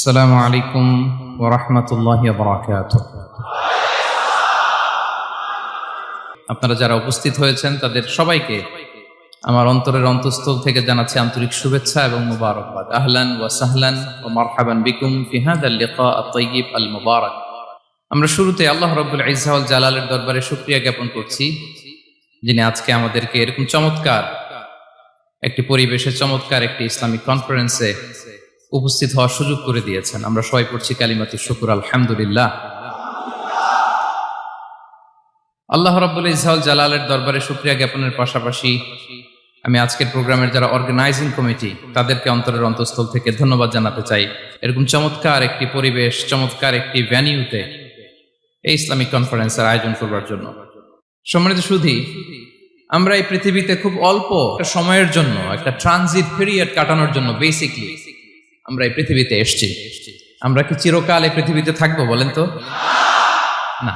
আসসালামু আলাইকুম ওয়া রাহমাতুল্লাহি ওয়া বারাকাতুহু। আপনারা যারা উপস্থিত হয়েছেন তাদের সবাইকে আমার অন্তরের অন্তঃস্থল থেকে জানাচ্ছি আন্তরিক শুভেচ্ছা এবং মুবারকবাদ। আহলান ওয়া সাহলান ওয়া মারহাবান বিকুম ফি হাযাল লিকা আত-তাইয়্যিব আল মুবারাক। আমরা শুরুতে আল্লাহ রাব্বুল ইজ্জা ওয়াল জালালের দরবারে শুকরিয়া জ্ঞাপন করছি, যিনি আজকে আমাদেরকে এরকম চমৎকার একটি পরিবেশে, চমৎকার একটি ইসলামিক কনফারেন্সে উপস্থিত হওয়ার সুযোগ করে দিয়েছেন। আমরা সবাই পড়ছি কালিমাতু শুকর, আলহামদুলিল্লাহ। আল্লাহ রাব্বুল ইজ্জা ওয়াল জালালের দরবারে শুকরিয়া জ্ঞাপনের পাশাপাশি আমি আজকের প্রোগ্রামের যারা অর্গানাইজিং কমিটি তাদেরকে অন্তরের অন্তঃস্থল থেকে ধন্যবাদ জানাতে চাই, এরকম চমৎকার একটি পরিবেশ, চমৎকার একটি ভেন্যুতে এই ইসলামিক কনফারেন্সের আয়োজন করবার জন্য। সম্মানিত সুধী, আমরা এই পৃথিবীতে খুব অল্প একটা সময়ের জন্য, একটা ট্রানজিট পিরিয়ড কাটানোর জন্য বেসিকলি আমরা এই পৃথিবীতে এসেছি। আমরা কি চিরকাল এই পৃথিবীতে থাকবো বলেন তো? না,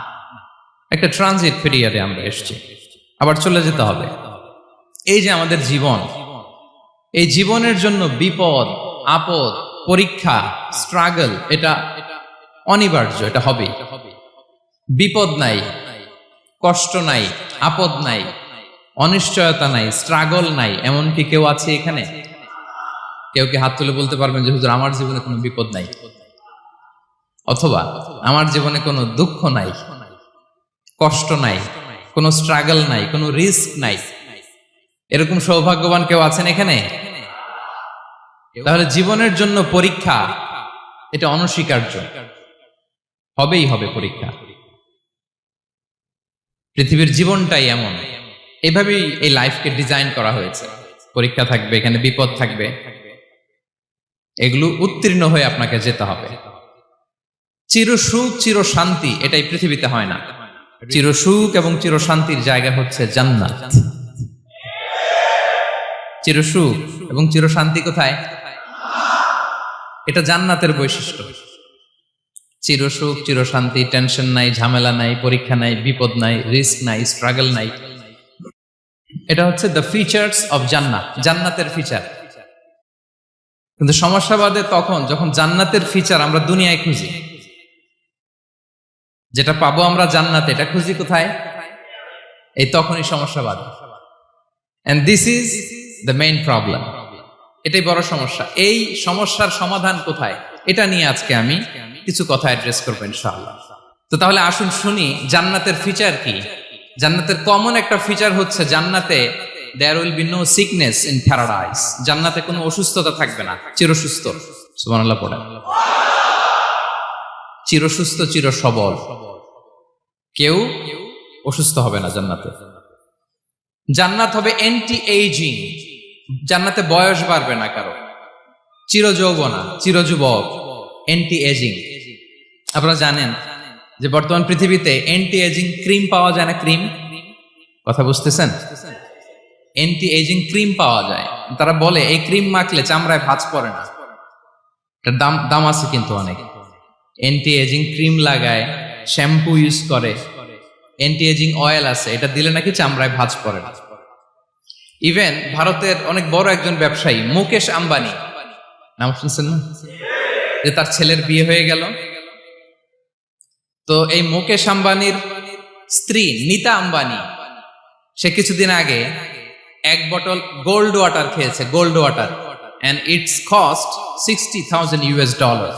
একটা ট্রানজিট পিরিয়ডে আমরা এসেছি, আবার চলে যেতে হবে। এই যে আমাদের জীবন, এই জীবনের জন্য বিপদ, আপদ, পরীক্ষা, স্ট্রাগল, এটা অনিবার্য, এটা হবেই। বিপদ নাই, কষ্ট নাই, আপদ নাই, অনিশ্চয়তা নাই, স্ট্রাগল নাই, এমনকি কেউ আছে এখানে? কেউ কি হাত তুলে বলতে পারবেন যে হুজুর আমার জীবনে কোনো বিপদ নাই, অথবা আমার জীবনে কোনো দুঃখ নাই, কষ্ট নাই, কোনো স্ট্রাগল নাই, কোনো রিস্ক নাই? এরকম সৌভাগ্যবান কেউ আছেন এখানে? তাহলে জীবনের জন্য পরীক্ষা, এটা অনস্বীকার্য, হবেই হবে পরীক্ষা। পৃথিবীর জীবনটাই এমন, এভাবেই এই লাইফকে ডিজাইন করা হয়েছে। পরীক্ষা থাকবে, এখানে বিপদ থাকবে, এগুলো উত্তীর্ণ হয়ে আপনাকে যেতে হবে। চির সুখ, চির শান্তি, এটাই পৃথিবীতে হয় না। চির সুখ এবং চির শান্তির জায়গা হচ্ছে জান্নাত। চির সুখ এবং চির শান্তি কোথায়? এটা জান্নাতের বৈশিষ্ট্য। চির সুখ, চির শান্তি, টেনশন নাই, ঝামেলা নাই, পরীক্ষা নাই, বিপদ নাই, রিস্ক নাই, স্ট্রাগল নাই, এটা হচ্ছে দ্য ফিচার্স অফ জান্নাত, জান্নাতের ফিচার। কিন্তু সমস্যা বাদে তখন যখন জান্নাতের ফিচার আমরা দুনিয়ায় খুঁজি, যেটা পাবো আমরা জান্নাতে, এটা খুঁজি কোথায়? এই তখনই সমস্যা বাদে। And this is the main problem. এটাই বড় সমস্যা। এই সমস্যার সমাধান কোথায়, এটা নিয়ে আজকে আমি কিছু কথা অ্যাড্রেস করবো ইনশাআল্লাহ। তো তাহলে আসুন শুনি জান্নাতের ফিচার কি। জান্নাতের কমন একটা ফিচার হচ্ছে জান্নাতে there will be no sickness in paradise. জান্নাতে কোনো অসুস্থতা থাকবে না, চিরসুস্থ। সুবহানাল্লাহ পড়েন। চিরসুস্থ, চির সবল, কেউ অসুস্থ হবে না জান্নাতে। জান্নাত হবে অ্যান্টি এইজিং, জান্নাতে বয়স বাড়বে না কারো, চির যৌবনা, চির যুবক, অ্যান্টি এজিং। আপনারা জানেন যে বর্তমান পৃথিবীতে অ্যান্টি এজিং ক্রিম পাওয়া যায় না? ক্রিম, কথা বুঝতেছেন? অ্যান্টি এজিং ক্রিম পাওয়া যায়। তারা বলে এই ক্রিম মাখলে চামড়ায় ভাঁজ পড়ে না। এটার দাম আছে কিন্তু অনেক। অ্যান্টি এজিং ক্রিম লাগায়, শ্যাম্পু ইউজ করে, অ্যান্টি এজিং অয়েল আছে, এটা দিলে নাকি চামড়ায় ভাঁজ পড়ে না। ইভেন ভারতের অনেক বড় একজন ব্যবসায়ী মুকেশ আম্বানি, নাম শুনছেন না? যে তার ছেলের বিয়ে হয়ে গেল, তো এই মুকেশ আম্বানির স্ত্রী নীতা আম্বানি, সে কিছুদিন আগে এক বোতল গোল্ড ওয়াটার খেয়েছে, gold water, and it's cost $60,000।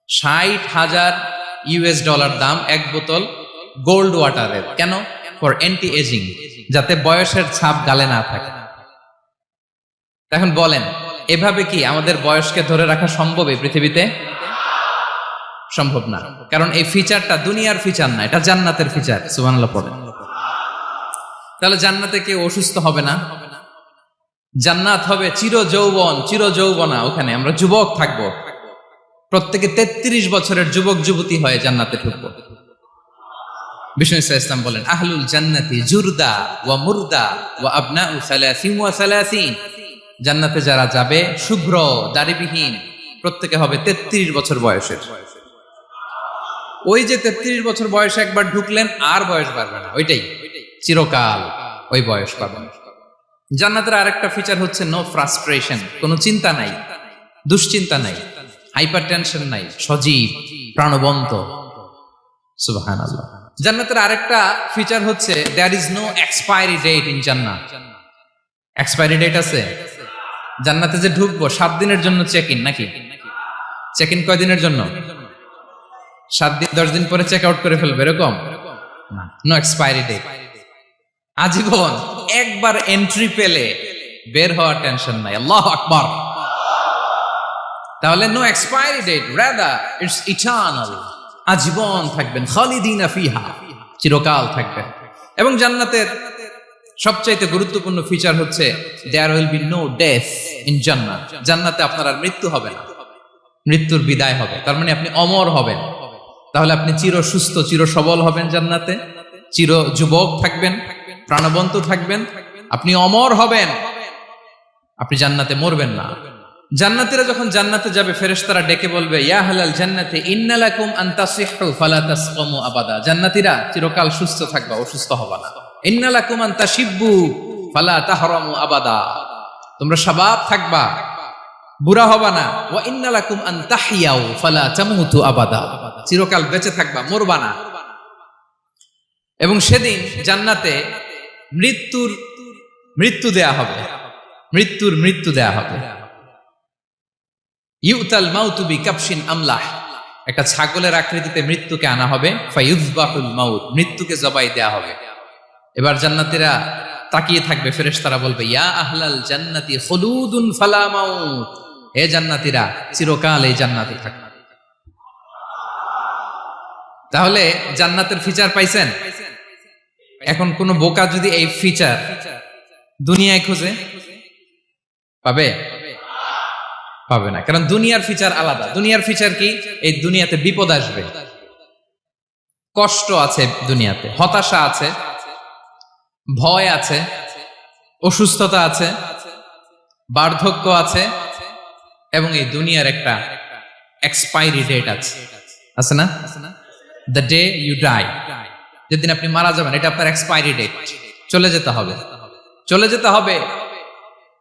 $60,000 দাম এক বোতল গোল্ড ওয়াটারের। কেন? ফর অ্যান্টি এজিং, যাতে বয়সের ছাপ গালে না থাকে। এখন বলেন, এভাবে কি আমাদের বয়সকে ধরে রাখা সম্ভব এই পৃথিবীতে? সম্ভব না, কারণ এই ফিচারটা দুনিয়ার ফিচার না, এটা জান্নাতের ফিচার। সুবহানাল্লাহ পড়েন। তাহলে জান্নাতে কেউ অসুস্থ হবে না, জান্নাত হবে চির যৌবন, চির যৌবনা। ওখানে আমরা যুবক থাকবো, প্রত্যেকে 33 বছরের যুবক যুবতী হয়ে জান্নাতে ঢুকবো। বিষ্ণু ইসলাম বলেন, আহলুল জান্নাতি জুরদা ওয়া মুরদা ওয়া আবনাউ সালাসিন ওয়া সালাসিন। জান্নাতে যারা যাবে শুভ্র দাড়িবিহীন, প্রত্যেকে হবে 33 বছর বয়সের। ওই যে 33 বছর বয়সে একবার ঢুকলেন, আর বয়স বাড়বে না, ওইটাই চিরকাল ওই বয়স পাবেন। জান্নাতের আরেকটা ফিচার হচ্ছে নো ফ্রাস্ট্রেশন, কোনো চিন্তা নাই, দুশ্চিন্তা নাই, হাইপার টেনশন নাই, সজীব, প্রাণবন্ত। সুবহানাল্লাহ। জান্নাতের আরেকটা ফিচার হচ্ছে there is no expiry date in জান্নাত। এক্সপায়ারি ডেট আছে? জান্নাতে যে ঢুকবো 7 দিনের জন্য চেক ইন, নাকি চেক ইন কয় দিনের জন্য? 7 দিন, 10 দিন পরে চেক আউট করে ফেলবে এরকম না, নো এক্সপায়ারি ডেট। আজীবন একবার এন্ট্রি পেলে বের হওয়ার টেনশন নাই। আল্লাহু আকবার। তাহলে no expiry date, rather it's eternal. আজীবন থাকবেন, খালিদিনা ফিহা, চিরকাল থাকবেন। এবং জান্নাতের সবচাইতে গুরুত্বপূর্ণ ফিচার হচ্ছে there will be no death in জান্নাত। জান্নাতে আপনার আর মৃত্যু হবে না, মৃত্যুর বিদায় হবে। তার মানে আপনি অমর হবেন। তাহলে আপনি চির সুস্থ, চির সবল হবেন জান্নাতে, চির যুবক থাকবেন, প্রাণবন্ত থাকবেন, আপনি অমর হবেন, আপনি জান্নাতে মরবেন না। জান্নাতীরা যখন জান্নাতে যাবে ফেরেশতারা ডেকে বলবে, ইয়া আহলাল জান্নাতি ইন্না লাকুম আন তাসিহু ফালা তাসকামু আবাদা। জান্নাতীরা চিরকাল সুস্থ থাকবা, অসুস্থ হবা না। ইন্না লাকুম আন তাশিব্বু ফালা তাহরামু আবাদা। তোমরা শাবাব থাকবা, বুড়া হবা না। ওয়া ইন্না লাকুম আন তাহইয়াউ ফালা তামুতু আবাদা। চিরকাল বেঁচে থাকবা, মরবা না। এবং সেদিন জান্নাতে মৃত্যু দেয়া হবে, মৃত্যু দেয়া হবে। ইউতাল মাউতু বিকাবশিন আমলাহ। একটা ছাগলের আকৃতিতে মৃত্যুকে আনা হবে। ফায়ুযবাহুল মাউত, মৃত্যুকে জবাই দেয়া হবে। এবার জান্নাতীরা তাকিয়ে থাকবে, ফেরেশতারা বলবে, ইয়া আহলাল জান্নাতি খুলুদুন ফালা মাউত। হে জান্নাতীরা, চিরকাল এই জান্নাতে থাকবে। তাহলে জান্নাতের ফিচার পাইছেন? এখন কোন বোকা যদি এই ফিচার দুনিয়ায় খোঁজে, পাবে? পাবে না। কারণ দুনিয়ার ফিচার আলাদা। দুনিয়ার ফিচার কি? এই দুনিয়াতে বিপদ আসবে, কষ্ট আছে দুনিয়াতে, হতাশা আছে, ভয় আছে, অসুস্থতা আছে, বার্ধক্য আছে, এবং এই দুনিয়ার একটা এক্সপায়ারি ডেট আছে না? দ্য ডে ইউ ডাই, যেদিন আপনি মারা যাবেন, এটা আপনার এক্সপায়ারি ডেট। চলে যেতে হবে, চলে যেতে হবে।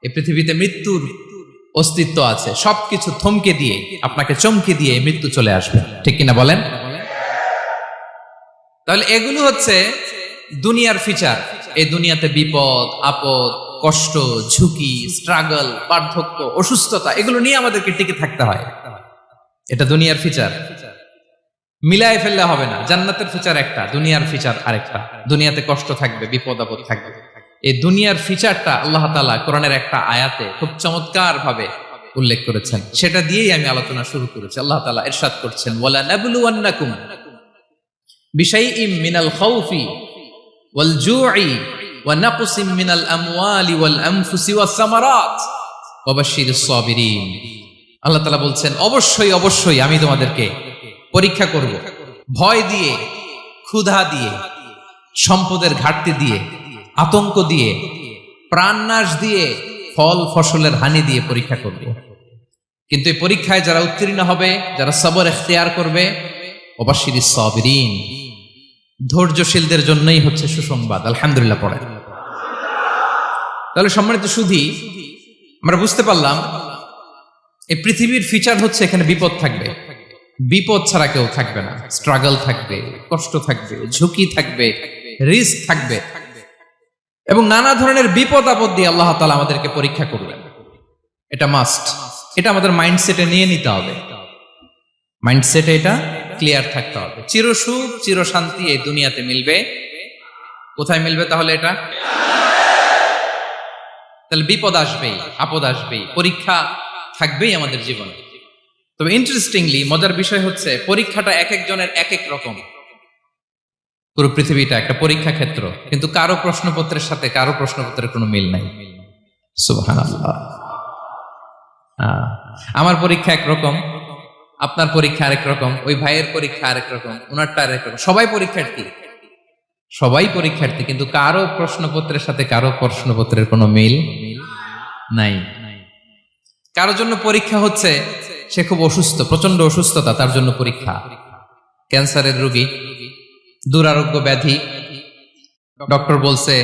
এই পৃথিবীতে মৃত্যুর অস্তিত্ব আছে। সবকিছু থমকে দিয়ে, আপনাকে চমকে দিয়ে মৃত্যু চলে আসবে, ঠিক কিনা বলেন? তাহলে এগুলো হচ্ছে দুনিয়ার ফিচার। এই দুনিয়াতে বিপদ, আপদ, কষ্ট, ঝুঁকি, স্ট্রাগল, বার্ধক্য, অসুস্থতা, এগুলো নিয়ে আমাদেরকে টিকে থাকতে হয়। এটা দুনিয়ার ফিচার। মিলাই ফেললে হবে না। জান্নাতের ফিচার একটা, দুনিয়ার ফিচার আরেকটা। দুনিয়াতে কষ্ট থাকবে, বিপদ আপদ থাকবে। এই দুনিয়ার ফিচারটা আল্লাহ তাআলা কোরআনের একটা আয়াতে খুব চমৎকার ভাবে উল্লেখ করেছেন। সেটা দিয়েই আমি আলোচনা শুরু করেছি। আল্লাহ তাআলা ইরশাদ করছেন, ওয়ালা নাবলুওয়ান্নাকুম বিশাইইম মিনাল খাউফি ওয়াল জুই ওয়া নাকসিম মিনাল আমওয়ালি ওয়াল আনফুসি ওয়াস সামারাত ওয়া বাশশিরিস সাবিরিন। আল্লাহ তাআলা বলছেন, অবশ্যই অবশ্যই আমি তোমাদেরকে পরীক্ষা করব, ভয় দিয়ে, ক্ষুধা দিয়ে, সম্পদের ঘাটতি দিয়ে, আতঙ্ক দিয়ে, প্রাণনাশ দিয়ে, ফল ফসলের হানি দিয়ে পরীক্ষা করব। কিন্তু এই পরীক্ষায় যারা উত্তীর্ণ হবে, যারা সবর ইখতিয়ার করবে, ওয়াবাশশিরিস সাবিরিন, ধৈর্যশীলদের জন্যই হচ্ছে সুসংবাদ। আলহামদুলিল্লাহ পড়ে। তাহলে সম্মানিত সুধী, আমরা বুঝতে পারলাম এই পৃথিবীর ফিচার হচ্ছে এখানে বিপদ থাকবে, বিপদ ছাড়া কেউ থাকবে না। স্ট্রাগল থাকবে, কষ্ট থাকবে, ঝুঁকি থাকবে, রিস্ক থাকবে, এবং নানা ধরনের বিপদ আপদ দিয়ে আল্লাহ তাআলা আমাদেরকে পরীক্ষা করবেন। এটা মাস্ট। এটা আমাদের মাইন্ডসেটে নিয়ে নিতে হবে। মাইন্ডসেটে এটা ক্লিয়ার থাকতে হবে। চিরসুখ, চিরশান্তি এই দুনিয়াতে মিলবে। কোথায় মিলবে তাহলে এটা? তাহলে বিপদ আসবেই, আপদ আসবেই, পরীক্ষা থাকবেই আমাদের জীবনে। তবে ইন্টারেস্টিংলি মজার বিষয় হচ্ছে, পরীক্ষাটা এক একজনের এক এক রকম। পুরো পৃথিবীটা একটা পরীক্ষা ক্ষেত্র, কিন্তু কারো প্রশ্নপত্রের সাথে কারো প্রশ্নপত্রের কোনো মিল নাই। সুবহানাল্লাহ। আমার পরীক্ষা একরকম, আপনার পরীক্ষা আরেক রকম, ওই ভাইয়ের পরীক্ষা আরেক রকম, ওনারটা আরেক রকম। সবাই পরীক্ষার্থী, সবাই পরীক্ষার্থী, কিন্তু কারো প্রশ্নপত্রের সাথে কারো প্রশ্নপত্রের কোনো মিল নাই। কারো জন্য পরীক্ষা হচ্ছে সে খুব অসুস্থ, প্রচন্ড অসুস্থতা, তার জন্য পরীক্ষা। ক্যান্সারের রোগী, দুরারোগ্য ব্যাধি, ডক্টর বলছে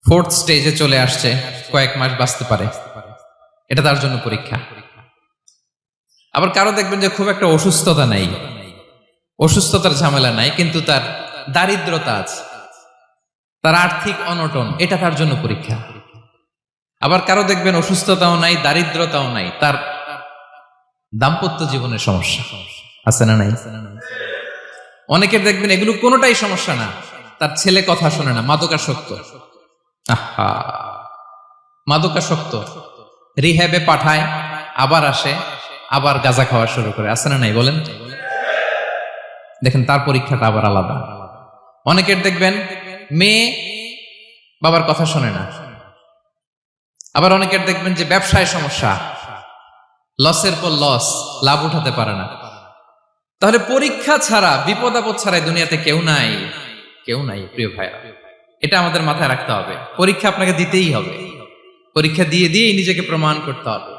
4th স্টেজে চলে আসছে, কয়েক মাস বাঁচতে পারে, এটা তার জন্য পরীক্ষা। আবার কারো দেখবেন যে খুব একটা অসুস্থতা নাই, অসুস্থতার ঝামেলা নাই, কিন্তু তার দারিদ্রতা আছে, তার আর্থিক অনটন, এটা তার জন্য পরীক্ষা। আবার কারো দেখবেন অসুস্থতাও নাই, দারিদ্রতাও নাই, তার দাম্পত্য জীবনের সমস্যা আছে না নাই? অনেকের দেখবেন এগুলো কোনোটাই সমস্যা না, তার ছেলে কথা শোনে না, মাদকাসক্ত। আহা, মাদকাসক্ত, রিহ্যাবে পাঠায়, আবার আসে, আবার গাঁজা খাওয়া শুরু করে, আছে না নাই বলেন? দেখেন তার পরীক্ষাটা আবার আলাদা। অনেকের দেখবেন মেয়ে বাবার কথা শোনে না। আবার অনেকের দেখবেন যে ব্যবসায় সমস্যা, লসের পর লস, লাভ উঠাতে পারে না। তাহলে পরীক্ষা ছাড়া, বিপদ আপদ ছাড়া দুনিয়াতে কেউ নাই, কেউ নাই প্রিয় ভাইরা। এটা আমাদের মাথায় রাখতে হবে। পরীক্ষা আপনাকে দিতেই হবে, পরীক্ষা দিয়ে দিয়েই নিজেকে প্রমাণ করতে হবে।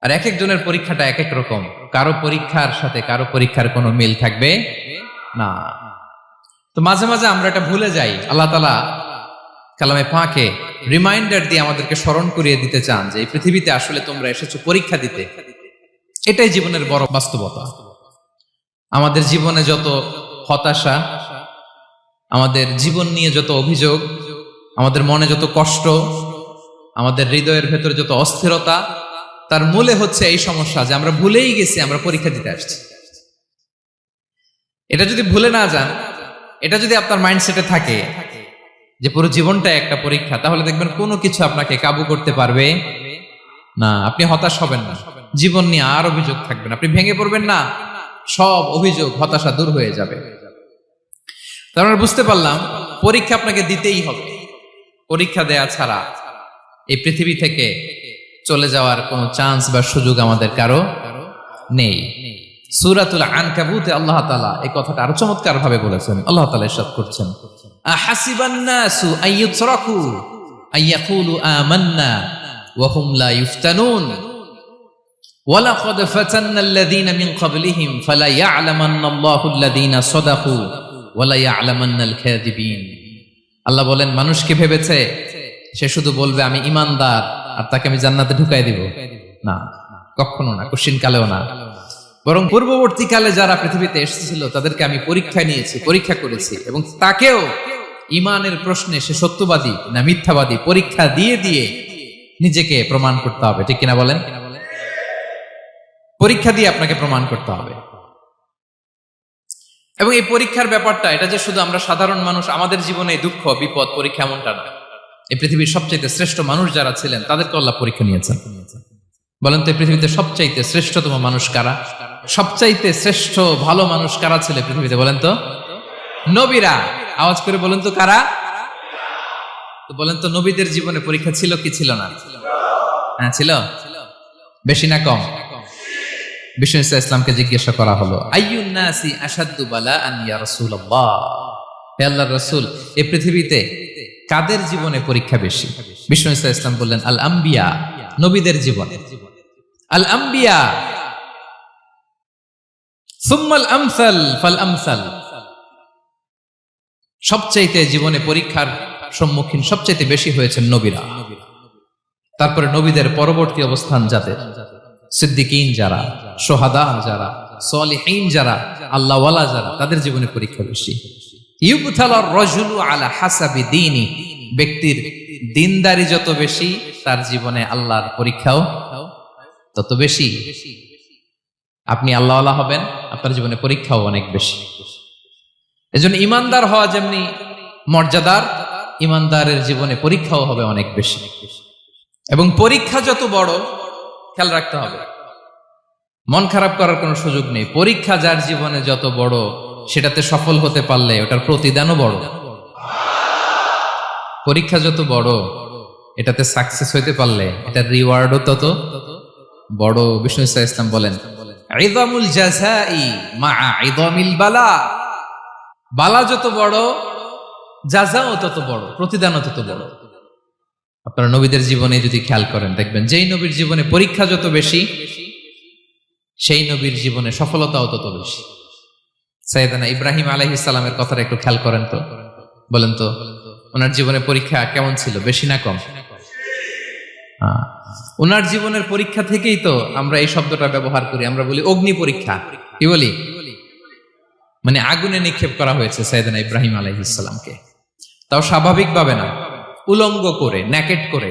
আর এক একজনের পরীক্ষাটা এক এক রকম, কারো পরীক্ষার সাথে কারো পরীক্ষার কোনো মিল থাকবে না। তো মাঝে মাঝে আমরা এটা ভুলে যাই। আল্লাহ তাআলা কালামে পাকে রিমাইন্ডার দিয়ে আমাদেরকে স্মরণ করিয়ে দিতে চান যে এই পৃথিবীতে আসলে তোমরা এসেছো পরীক্ষা দিতে। এটাই জীবনের বড় বাস্তবতা। আমাদের জীবনে যত হতাশা, আমাদের জীবন নিয়ে যত অভিযোগ, আমাদের মনে যত কষ্ট, আমাদের হৃদয়ের ভেতরে যত অস্থিরতা, তার মূলে হচ্ছে এই সমস্যা যে আমরা ভুলেই গেছি আমরা পরীক্ষা দিতে আসছি। এটা যদি ভুলে না যান, এটা যদি আপনার মাইন্ডসেটে থাকে যে পুরো জীবনটা একটা পরীক্ষা, তাহলে দেখবেন কোনো কিছু আপনাকে কাবু করতে পারবে না। আপনি হতাশ হবেন না, জীবন নিয়ে আর অভিযোগ থাকবে না, আপনি ভেঙে পড়বেন না, সব অভিযোগ হতাশা দূর হয়ে যাবে। তার মানে বুঝতে পারলাম পরীক্ষা আপনাকে দিতেই হবে। পরীক্ষা দেয়া ছাড়া এই পৃথিবী থেকে চলে যাওয়ার কোনো চান্স বা সুযোগ আমাদের কারো নেই। সূরাতুল আনকাবুতে আল্লাহ তাআলা এই কথাটা আরো চমৎকার ভাবে বলেছেন। আল্লাহ তাআলা ইরশাদ করছেন, আহাসিবান নাসু আইয়ুতরাকু আইয়াকুলু আমান্না ওয়া হুম লা ইফতানুন ওয়ালাকাদ ফাতান্নাল্লাযীনা মিন ক্বাবলিহিম ফালা ইয়া'লামান্নাল্লাহু আল্লাযীনা সাদাকু ওয়া লা ইয়া'লামান্নাল কাযিবিন। আল্লাহ বলেন, মানুষ কি ভেবেছে সে শুধু বলবে আমি ঈমানদার আর তাকে আমি জান্নাতে ঢুকাই দিব? না, কখনো না, কোশ্চিন কালেও না। বরং পূর্ববর্তীকালে যারা পৃথিবীতে এসেছিল তাদেরকে আমি পরীক্ষা নিয়েছি, পরীক্ষা করেছি, এবং তাকেও ঈমানের প্রশ্নে সে সত্যবাদী না মিথ্যাবাদী পরীক্ষা দিয়ে দিয়ে নিজেকে প্রমাণ করতে হবে। ঠিক কিনা বলেন? পরীক্ষা দিয়ে আপনাকে প্রমাণ করতে হবে। এবং এই পরীক্ষার ব্যাপারটা, এটা যে শুধু আমরা সাধারণ মানুষ আমাদের জীবনে দুঃখ বিপদ পরীক্ষা এমনটা না। এই পৃথিবীর সবচাইতে শ্রেষ্ঠ মানুষ যারা ছিলেন তাদেরকে আল্লাহ পরীক্ষা নিয়েছেন। বলেন তো এই পৃথিবীতে সবচাইতে শ্রেষ্ঠতম মানুষ কারা? সবচাইতে শ্রেষ্ঠ ভালো মানুষ কারা ছিল পৃথিবীতে? বলেন তো নবীরা। আওয়াজ করে বলেন তো কারা? তো বলেন তো নবীদের জীবনে পরীক্ষা ছিল কি ছিল না? হ্যাঁ ছিল। বেশি না কম? বিষ্ণু ইসলামকে জিজ্ঞাসা করা হলো, আইয়ুন নাসি আশাদ্দু বালাআন ইয়া রাসূলুল্লাহ, হে আল্লাহর রাসূল এই পৃথিবীতে কাদের জীবনে পরীক্ষা বেশি? বিষ্ণু ইসলাম বললেন, আল আম্বিয়া, নবীদের জীবনে। আল আম্বিয়া সুম্মাল আমসাল ফাল আমসাল, সবচাইতে জীবনে পরীক্ষার সম্মুখীন সবচাইতে বেশি হয়েছেন নবীরা। তারপরে নবীদের পরবর্তী অবস্থান যাদের, সিদ্দিকিন যারা, সোহাদা যারা, সলিহিন যারা, আল্লাহওয়ালা যারা, তাদের জীবনে পরীক্ষা বেশি। ইউবতালার রাজুলু আলা হাসাবি দীনি, ব্যক্তির দিনদারি যত বেশি তার জীবনে আল্লাহর পরীক্ষাও তত বেশি। আপনি আল্লাহওয়ালা হবেন, আপনার জীবনে পরীক্ষাও অনেক বেশি। এজন্য ইমানদার হওয়া যেমনি মর্যাদার, ইমানদারের জীবনে পরীক্ষাও হবে অনেক বেশি। এবং পরীক্ষা যত বড়, খেয়াল রাখতে হবে, মন খারাপ করার কোনো সুযোগ নেই। পরীক্ষা যার জীবনে যত বড়, সেটাতে সফল হতে পারলে ওটার প্রতিদানও বড়। পরীক্ষা যত বড়, এটাতে সাকসেস হইতে পারলে এটার রিওয়ার্ডও তত বড়। বিষ্ণু ইসলাম বলেন, ইযামুল জাযাই মাআ ইযামিল বালা, বালা যত বড় জাযাও তত বড়, প্রতিদানও তত বড়। আপনারা নবীদের জীবনে যদি খেয়াল করেন, দেখবেন যেই নবীর জীবনে পরীক্ষা যত বেশি, সেই নবীর জীবনে সফলতাও তত বেশি। সাইয়েদনা ইব্রাহিম আলাইহিস সালামের কথাটা একটু খেয়াল করেন তো, বলেন তো ওনার জীবনে পরীক্ষা কেমন ছিল? বেশি না কম? ওনার জীবনের পরীক্ষা থেকেই তো আমরা এই শব্দটা ব্যবহার করি, আমরা বলি অগ্নি পরীক্ষা। কি বলি? মানে আগুনে নিক্ষেপ করা হয়েছে সাইয়েদনা ইব্রাহিম আলাইহিস সালামকে, তাও স্বাভাবিকভাবে না, উলঙ্গ করে, ন্যাকেট করে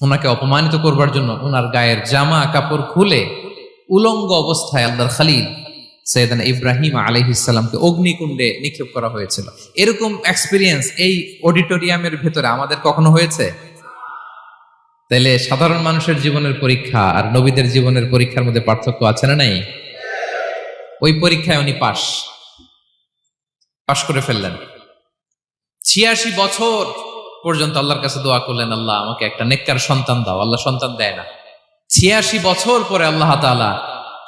ওনাকে অপমানিত করবার জন্য ওনার গায়ের জামা কাপড় খুলে উলঙ্গ অবস্থায় আল্লাহর খলিল সাইয়েদনা ইব্রাহিম আলাইহিস সালামকে অগ্নিকুণ্ডে নিক্ষেপ করা হয়েছিল। এরকম এক্সপিরিয়েন্স এই অডিটোরিয়ামের ভেতরে আমাদের কখনো হয়েছে? তাইলে সাধারণ মানুষের জীবনের পরীক্ষা আর নবীদের জীবনের পরীক্ষার মধ্যে পার্থক্য আছে না নাই? ওই পরীক্ষায় উনি পাশ করে ফেললেন। 86 বছর পর্যন্ত আল্লাহর কাছে দোয়া করলেন, আল্লাহ আমাকে একটা নেককার সন্তান দাও। আল্লাহ সন্তান দেয় না। 86 বছর পরে আল্লাহ তাআলা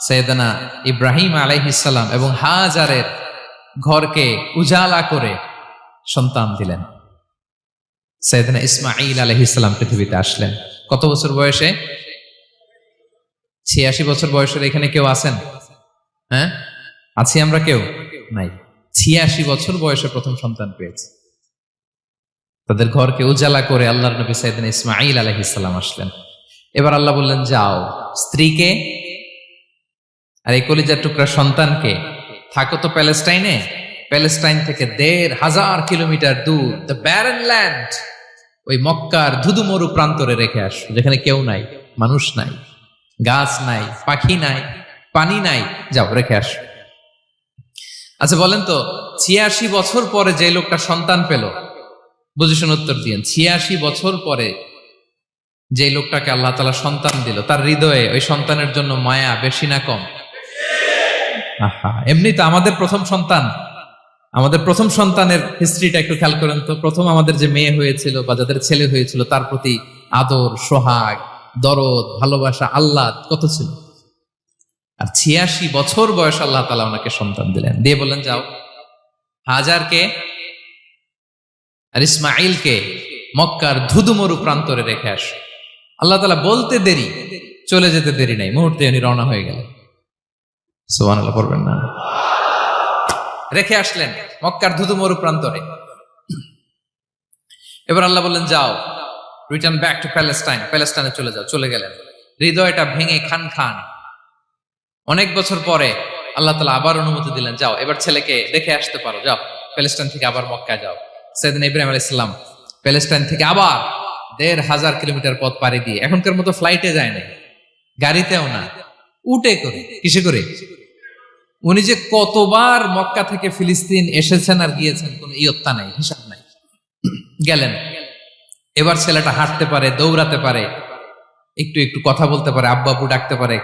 সাইয়েদনা ইব্রাহিম আলাইহিস সালাম এবং হাজারের ঘরকে উজালা করে সন্তান দিলেন। সাইয়েদনা ইসমাঈল আলাইহিস সালাম পৃথিবীতে আসলেন কত বছর বয়সে? 86 বছর বয়সের এখানে কেউ আছেন? হ্যাঁ, আছি আমরা? কেউ নাই। 86 বছর বয়সে প্রথম সন্তান পেয়েছে। তাদের ঘরকে উজালা করে আল্লাহর নবী সাইয়েদনা ইসমাঈল আলাইহিস সালাম আসলেন। এবার আল্লাহ বললেন, যাও স্ত্রীকে আর এই কলিজার টুকরা সন্তানকে থাকো তো প্যালেস্টাইনে, প্যালেস্টাইন থেকে ১,৫০০ কিলোমিটার দূর দ্য ব্যারেন ল্যান্ড, ওই মক্কার ধুধুমরু প্রান্তরে রেখে আসো, যেখানে কেউ নাই, মানুষ নাই, গাছ নাই, পাখি নাই, পানি নাই, যাও রেখে আসো। আচ্ছা বলেন তো, ৮৬ বছর পরে যে লোকটা সন্তান পেল, বুঝে শুনে উত্তর দিয়েন, ৮৬ বছর পরে যে লোকটাকে আল্লাহ তাআলা সন্তান দিল, তার হৃদয়ে ওই সন্তানের জন্য মায়া বেশি না কম? এমনি তো আমাদের প্রথম সন্তানের হিস্ট্রিটা একটু খেয়াল করেন তো। প্রথম আমাদের যে মেয়ে হয়েছিল বা যাদের ছেলে হয়েছিল, তার প্রতি আদর, সোহাগ, দরদ, ভালোবাসা, আল্লাহ কত ছিল। আর ৮৬ বছর বয়স আল্লাহ তাআলা ওনাকে সন্তান দিলেন, দিয়ে বললেন যাও হাজারকে আর ইসমাঈলকে মক্কার ধুধুমরু প্রান্তরে রেখে আসো। আল্লাহ তাআলা বলতে দেরি, চলে যেতে দেরি নাই, মুহূর্তে উনি রওনা হয়ে গেলেন। সুবহানাল্লাহ পড়বেন না? রেখে আসলেন মক্কার ধুধুমরু প্রান্তরে। এবার আল্লাহ বললেন, যাও রিটার্ন ব্যাক টু প্যালেস্টাইন, প্যালেস্টাইনে চলে যাও। চলে গেলেন, হৃদয়টা ভেঙে খান খান। অনেক বছর পরে আল্লাহ তাআলা আবার অনুমতি দিলেন, যাও এবার ছেলেকে দেখে আসতে পারো, যাও প্যালেস্টাইন থেকে আবার মক্কায় যাও। সাইয়েদনা ইব্রাহিম আলাইহিস সালাম প্যালেস্টাইন থেকে আবার ১,৫০০ কিলোমিটার পথ পাড়ি দিয়ে, এখনকার মতো ফ্লাইটে যায় না, গাড়িতেও না, উটে করে। কিসে করে? উনি যে কতবার মক্কা থেকে ফিলিস্তিন এসেছেন আর গিয়েছেন, কোন ইয়ত্তা নাই, হিসাব নাই। গেলেন, এবার ছেলেটা হাঁটতে পারে, দৌড়াতে পারে, একটু একটু কথা বলতে পারে, আব্বু আব্বু ডাকতে পারে।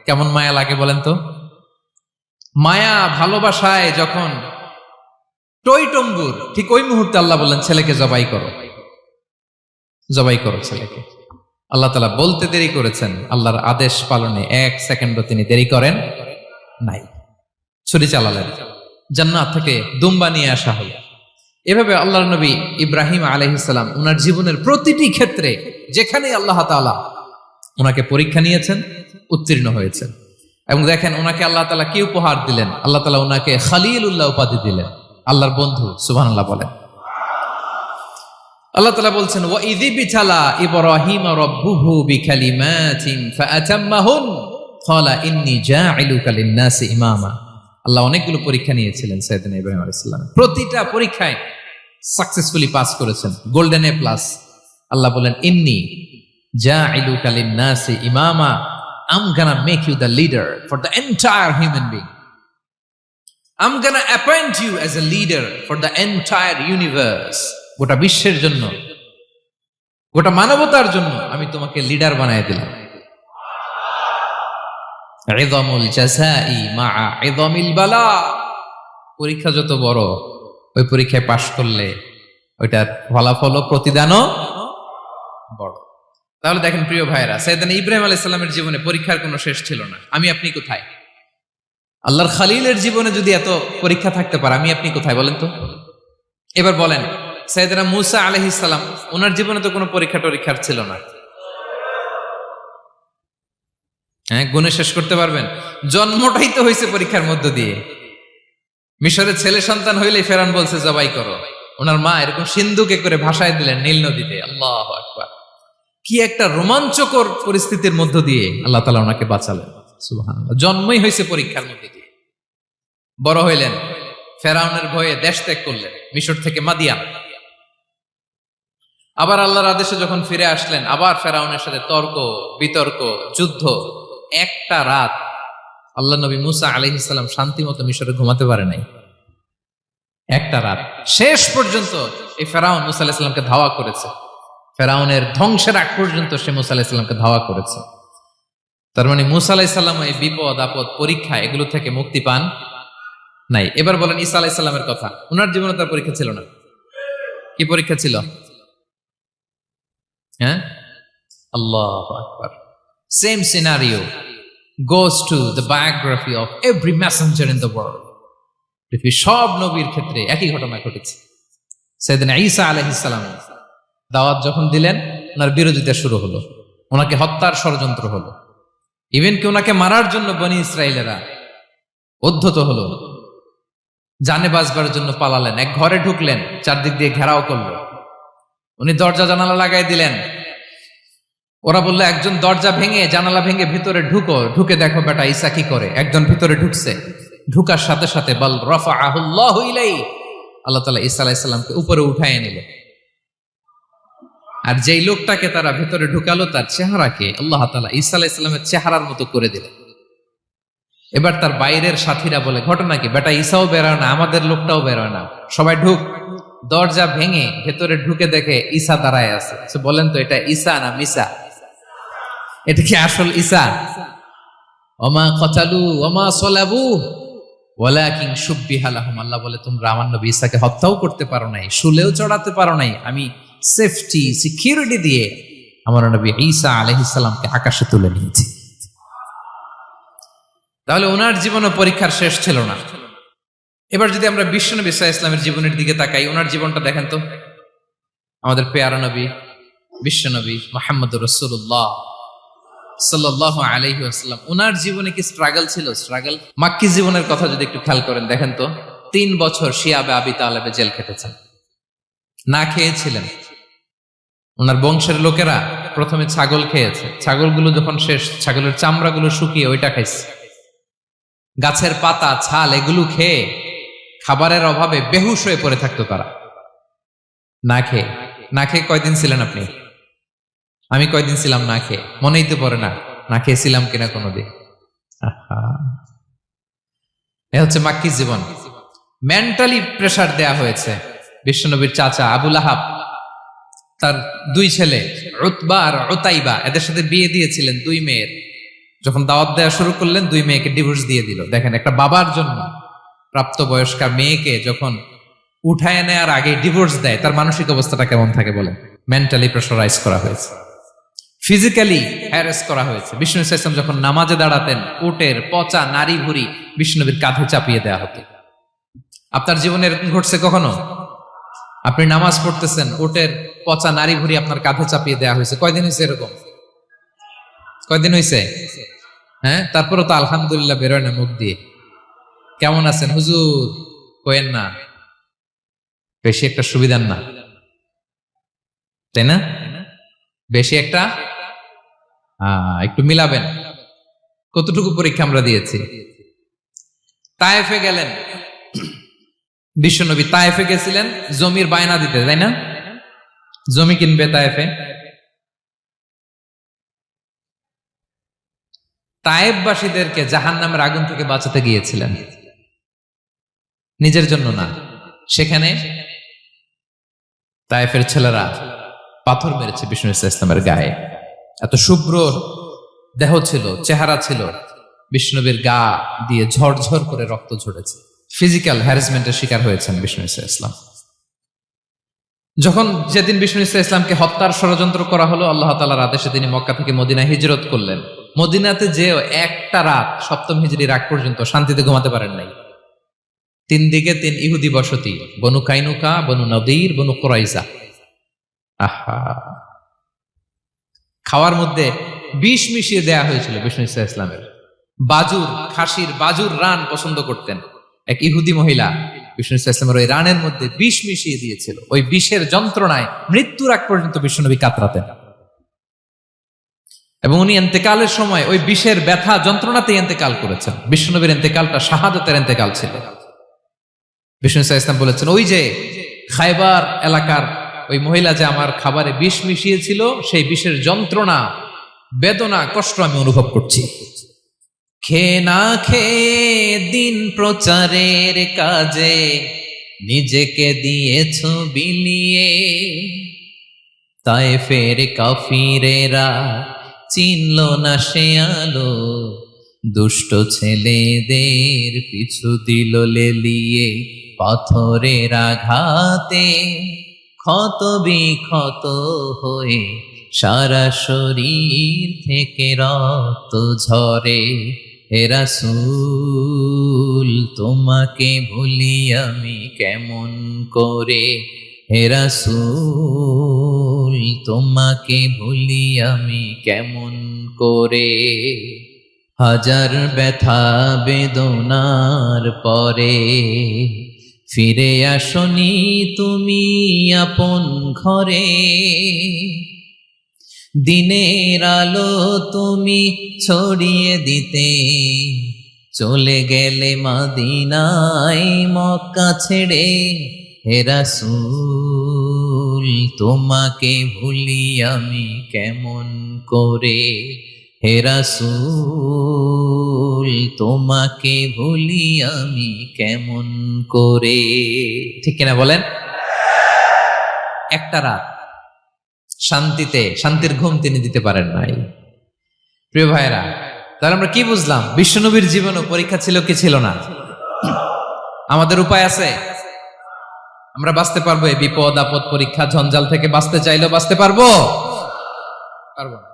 কেমন মায়া লাগে বলেন তো? মায়া ভালোবাসায় যখন টইটম্বুর, ঠিক ওই মুহূর্তে আল্লাহ বললেন, ছেলেকে জবাই করো, জবাই করো ছেলেকে। আল্লাহ তাআলা বলতে দেরি করেছেন, আল্লাহর আদেশ পালনে ১ সেকেন্ডও তিনি দেরি করেন নাই। ছুরি চালালেন, জান্নাত থেকে দুম্বা নিয়ে আসা হলো। এভাবে আল্লাহর নবী ইব্রাহিম আলাইহিস সালাম ওনার জীবনের প্রতিটি ক্ষেত্রে যেখানে আল্লাহ তাআলা ওনাকে পরীক্ষা নিয়েছেন, উত্তীর্ণ হয়েছেন। এবং দেখেন ওনাকে আল্লাহ তাআলা কি উপহার দিলেন। আল্লাহ তাআলা ওনাকে খলিলুল্লাহ উপাধি দিলেন, আল্লাহর বন্ধু। সুবহানাল্লাহ বলেন। আল্লাহ তাআলা বলছেন, ওয়া ইযিবতালা ইব্রাহিম রাব্বুহু বিকালিমাতিন ফাআতাম্মাহুন ক্বালা ইন্নী জাঈলুকা লিন-নাসি ইমামা। আল্লাহ অনেকগুলো পরীক্ষা নিয়েছিলেন সাইয়েদনা ইব্রাহিম আলাইহিস সালাম, প্রতিটা পরীক্ষায় সাকসেসফুলি পাস করেছেন, গোল্ডেন এ প্লাস। আল্লাহ বলেন, ইন্নী জাঈলুকা লিন-নাসি ইমামা, I'm gonna make you the leader for the entire human being. I'm gonna appoint you as a leader for the entire universe. গোটা বিশ্বের জন্য, গোটা মানবতার জন্য আমি তোমাকে লিডার বানায় দিলাম। ইযামুল জাযাই মা'a ইযামিল বালা। পরীক্ষা যত বড়, ওই পরীক্ষায় পাশ করলে ওইটার ফলাফল ও প্রতিদানও বড়। তাহলে দেখেন প্রিয় ভাইরা, সাইয়েদনা ইব্রাহিম আলাইহিস সালামের জীবনে পরীক্ষার কোনো শেষ ছিল না। আমি আপনি কোথায়? আল্লাহর খলিলের জীবনে যদি এত পরীক্ষা থাকতে পারে, আমি আপনি কোথায় বলেন তো? এবার বলেন, সাইয়েদনা মূসা আলাইহিস সালাম, ওনার জীবনে তো কোনো পরীক্ষার ছিল না। হ্যাঁ, গুণে শেষ করতে পারবেন? জন্মটাই তো হয়েছে পরীক্ষার মধ্য দিয়ে। মিশরের ছেলে সন্তান হইলেই ফেরাউন বলছে জবাই করো। ওনার মা এরকম সিন্ধুকে করে ভাসায় দিলেন নীল নদীতে। আল্লাহু আকবার। কি একটা রোমাঞ্চকর পরিস্থিতির মধ্য দিয়ে আল্লাহ তাআলা ওনাকে বাঁচালেন। সুবহানাল্লাহ। জন্মই হয়েছে পরীক্ষার মধ্যে দিয়ে। বড় হইলেন, ফেরাউনের ভয়ে দেশ ত্যাগ করলেন, মিশর থেকে মাদিয়ান। আবার আল্লাহর আদেশে যখন ফিরে আসলেন, আবার ফেরাউনের সাথে তর্ক বিতর্ক, যুদ্ধ। একটা রাত আল্লাহ নবী মুসা আলাইহিস সালাম শান্তি মতো মিশরে ঘুমাতে পারে নাই। একটা রাত। শেষ পর্যন্ত এই ফেরাউন মুসা আলাইহিস সালামকে ধাওয়া করেছে। ফেরাউনের ধ্বংসের আগ পর্যন্ত সে মুসা আলাইহিস সালামকে ধাওয়া করেছে। তার মানে মুসা আলাইহিস সালাম এই বিপদ আপদ পরীক্ষা এগুলো থেকে মুক্তি পান নাই। এবার বলেন ঈসা আলাইহিস সালামের কথা। ওনার জীবনে তার পরীক্ষা ছিল না? কি পরীক্ষা ছিল? হ্যাঁ, আল্লাহু আকবার। Same scenario goes to the biography of every messenger in the world. পৃথিবীর সব নবীর ক্ষেত্রে একই ঘটনা ঘটেছে। সাইয়েদনা ঈসা আলাইহিস সালাম দাওয়াত যখন দিলেন, ওনার বিরোধিতা শুরু হলো, ওনাকে হত্যার ষড়যন্ত্র হলো। ইভেন কি ওনাকে মারার জন্য বনি ইসরায়েলেরা উদ্ধত হলো, জানে বাঁচবার জন্য পালালেন। এক ঘরে ঢুকলেন, চারদিক দিয়ে ঘেরাও করলো। উনি দরজা জানালা লাগাই দিলেন। ওরা বললো, একজন দরজা ভেঙে জানালা ভেঙে ভিতরে ঢুকো, ঢুকে দেখো বেটা ঈসা কি করে। একজন ভিতরে ঢুকছে, ঢুকার সাথে সাথে বল রাফাআহুল্লাহু ইলাইহি, আল্লাহ তাআলা ঈসা আলাইহিস সালামকে উপরে উঠায় নিল। আর যেই লোকটাকে তারা ভিতরে ঢুকালো, তার চেহারাকে আল্লাহ তাআলা ঈসা আলাইহিস সালামের চেহারার মতো করে দিলেন। এবার তার বাইরের সাথীরা বলে, ঘটনা কি? বেটা ঈসাও বেরোয় না, আমাদের লোকটাও বেরোয় না, সবাই ঢুক। দরজা ভেঙে ভেতরে ঢুকে দেখে ঈসা দাঁড়ায় আছে। বলেন তো, এটা ঈসা না মিসা? এটা কি আসল ঈসা? ওমা কতালু ওমা সলাবু ওয়ালাকিন শুব্বিহা লাহুম। আল্লাহ বলে, তোমরা আমার নবী ঈসাকে হত্যাও করতে পারো নাই, শুলেও চড়াতে পারো নাই। আমি সেফটি সিকিউরিটি দিয়ে আমার নবী ঈসা আলাইহিস সালামকে আকাশে তুলে নিয়েছি। তাহলে ওনার জীবনে পরীক্ষার শেষ ছিল না। এবার যদি আমরা বিশ্বনবী সাল্লাল্লাহু আলাইহি ওয়াসাল্লামের জীবনের দিকে তাকাই, ওনার জীবনটা দেখেন তো। আমাদের পেয়ারা নবী বিশ্বনবী মুহাম্মদুর রাসূলুল্লাহ সাল্লাল্লাহু আলাইহি ওয়াসাল্লাম, ওনার জীবনে কি স্ট্রাগল ছিল? স্ট্রাগল। মাক্কি জীবনের কথা যদি একটু খেয়াল করেন, দেখেন তো 3 বছর শিয়াবে আবি তালেবে জেল খেটেছেন, না খেয়েছিলেন। ওনার বংশের লোকেরা প্রথমে ছাগল খেয়েছে, ছাগলগুলো যখন শেষ, ছাগলের চামড়াগুলো শুকিয়ে ওইটা খাইছে। গাছের পাতা ছাল এগুলো খেয়ে খাবারের অভাবে বেহুশ হয়ে পড়ে থাকতো তারা। না খেয়ে কয়দিন ছিলেন আপনি? আমি কয়দিন ছিলাম না খেয়ে? মনেই তো পড়ে না, না খেয়েছিলাম কিনা কোনোদিন। এ হচ্ছে মাক্কি জীবন। মেন্টালি প্রেসার দেয়া হয়েছে। বিশ্বনবীর চাচা আবু লাহাব, তার 2 ছেলে উতবা আর উতাইবা, এদের সাথে বিয়ে দিয়েছিলেন 2 মেয়ের। যখন দাওয়াত দেওয়া শুরু করলেন, 2 মেয়েকে ডিভোর্স দিয়ে দিল। দেখেন, একটা বাবার জন্য প্রাপ্তবয়স্কা মেয়েকে যখন উঠায় নেয়ার আগে ডিভোর্স দেয়, তার মানসিক অবস্থাটা কেমন থাকে বলেন? মেন্টালি প্রেসারাইজ করা হয়েছে, ফিজিক্যালি হ্যারাস করা হয়েছে। বিষ্ণু ইসলাম যখন নামাজে দাঁড়াতেন, উটের পচা নারী ভুঁড়ি বিষ্ণুনবীর কাঁধে চাপিয়ে দেওয়া হতো। আপনার জীবনে এরকম ঘটছে কখনো? আপনি নামাজ পড়তেছেন, উটের পচা নারী ভুঁড়ি আপনার কাঁধে চাপিয়ে দেওয়া হয়েছে। কয়দিন হয়েছে এরকম? কয়দিন হয়েছে? হ্যাঁ, তারপরে তো আলহামদুলিল্লাহ বেরোয় না মুখ দিয়ে। কেমন আছেন হুজুর? কয়েন না, বেশি একটা সুবিধার না, তাই না? বেশি একটা একটু মিলাবেন। কতটুকু পরীক্ষা আমরা দিয়েছি। তায়েফে গেলেন বিশ্বনবী, তায়েফে গেছিলেন জমির বায়না দিতে, তাই না? জমি কিনবে তায়েফে। তায়েফবাসীদেরকে জাহান্নামের আগুন থেকে বাঁচাতে গিয়েছিলেন, নিজের জন্য না। সেখানে তায়েফের ছেলেরা পাথর মেরেছে বিষ্ণু ইসলামের গায়ে। এত শুভ্র দেহ ছিল, চেহারা ছিল, বিষ্ণুবীর গা দিয়ে ঝরঝর করে রক্ত ঝরেছে। ফিজিক্যাল হ্যারাসমেন্টের শিকার হয়েছেন বিষ্ণু ইসলাম। যখন যেদিন বিষ্ণু ইসলামকে হত্যার ষড়যন্ত্র করা হলো, আল্লাহ তাআলার আদেশে তিনি মক্কা থেকে মদিনায় হিজরত করলেন। মদিনাতে যে একটা রাত, 7ম হিজরির আগ পর্যন্ত শান্তিতে ঘুমাতে পারেন নাই। 3 দিকে 3 ইহুদি বসতি, বনু কাইনুকা, বনু নদীর, বনু কুরাইজা। খাওয়ার মধ্যে বিষ মিশিয়ে দেয়া হয়েছিল বিষ্ণু ইসলামের। বাজুর, খাসির বাজুর রান পছন্দ করতেন। এক ইহুদি মহিলা বিষ্ণু ইসলামের ওই রানের মধ্যে বিষ মিশিয়ে দিয়েছিল। ওই বিষের যন্ত্রণায় মৃত্যুর আগ পর্যন্ত বিষ্ণুনবী কাতরাতেন। এবং উনি ইন্তেকালের সময় ওই বিষের ব্যথা যন্ত্রণাতে ইন্তেকাল করেছেন। বিশ্বনবীর ইন্তেকালটা শাহাদাতের ইন্তেকাল ছিল। বিষ্ণু ইসলাম বলেছেন, ওই যে খায়বার এলাকার ওই মহিলা যে আমার খাবারে বিষ মিশিয়েছিল, সেই বিষের যন্ত্রণা, বেদনা, কষ্ট আমি অনুভব করছি। খেয়ে না খেয়ে দিন প্রচারের কাজে নিজেকে দিয়েছ বিলিয়ে, তায়েফের কাফিরেরা চিনল না সে আলো, দুষ্ট ছেলেদের পিছু দিল লেলিয়ে, পাথরের আঘাতে ক্ষত বিক্ষত হয়ে সারা শরীর থেকে রক্ত ঝরে। হে রাসূল তোমাকে ভুলি আমি কেমন করে, হে রাসূল তোমাকে ভুলি আমি কেমন করে। হাজার ব্যথা বেদনার পরে ফিরে আসনি তুমি আপন ঘরে, দিনের আলো তুমি ছড়িয়ে দিতে চলে গেলে মদিনায় মক্কা ছেড়ে। হে রাসূল তোমাকে ভুলি আমি কেমন করে, হে রাসূল তোমাকে ভুলি আমি কেমন করে। ঠিক কিনা বলেন? একটা রাত শান্তির ঘুম তিনি দিতে পারেন নাই। প্রিয় ভাইরা, তাহলে আমরা কি বুঝলাম? বিশ্বনবীর জীবনও পরীক্ষা ছিল কি ছিল না? আমাদের উপায় আছে? আমরা বাঁচতে পারবো এই বিপদ আপদ পরীক্ষা ঝঞ্ঝাল থেকে? বাঁচতে চাইলেও বাঁচতে পারবো? পারবো না।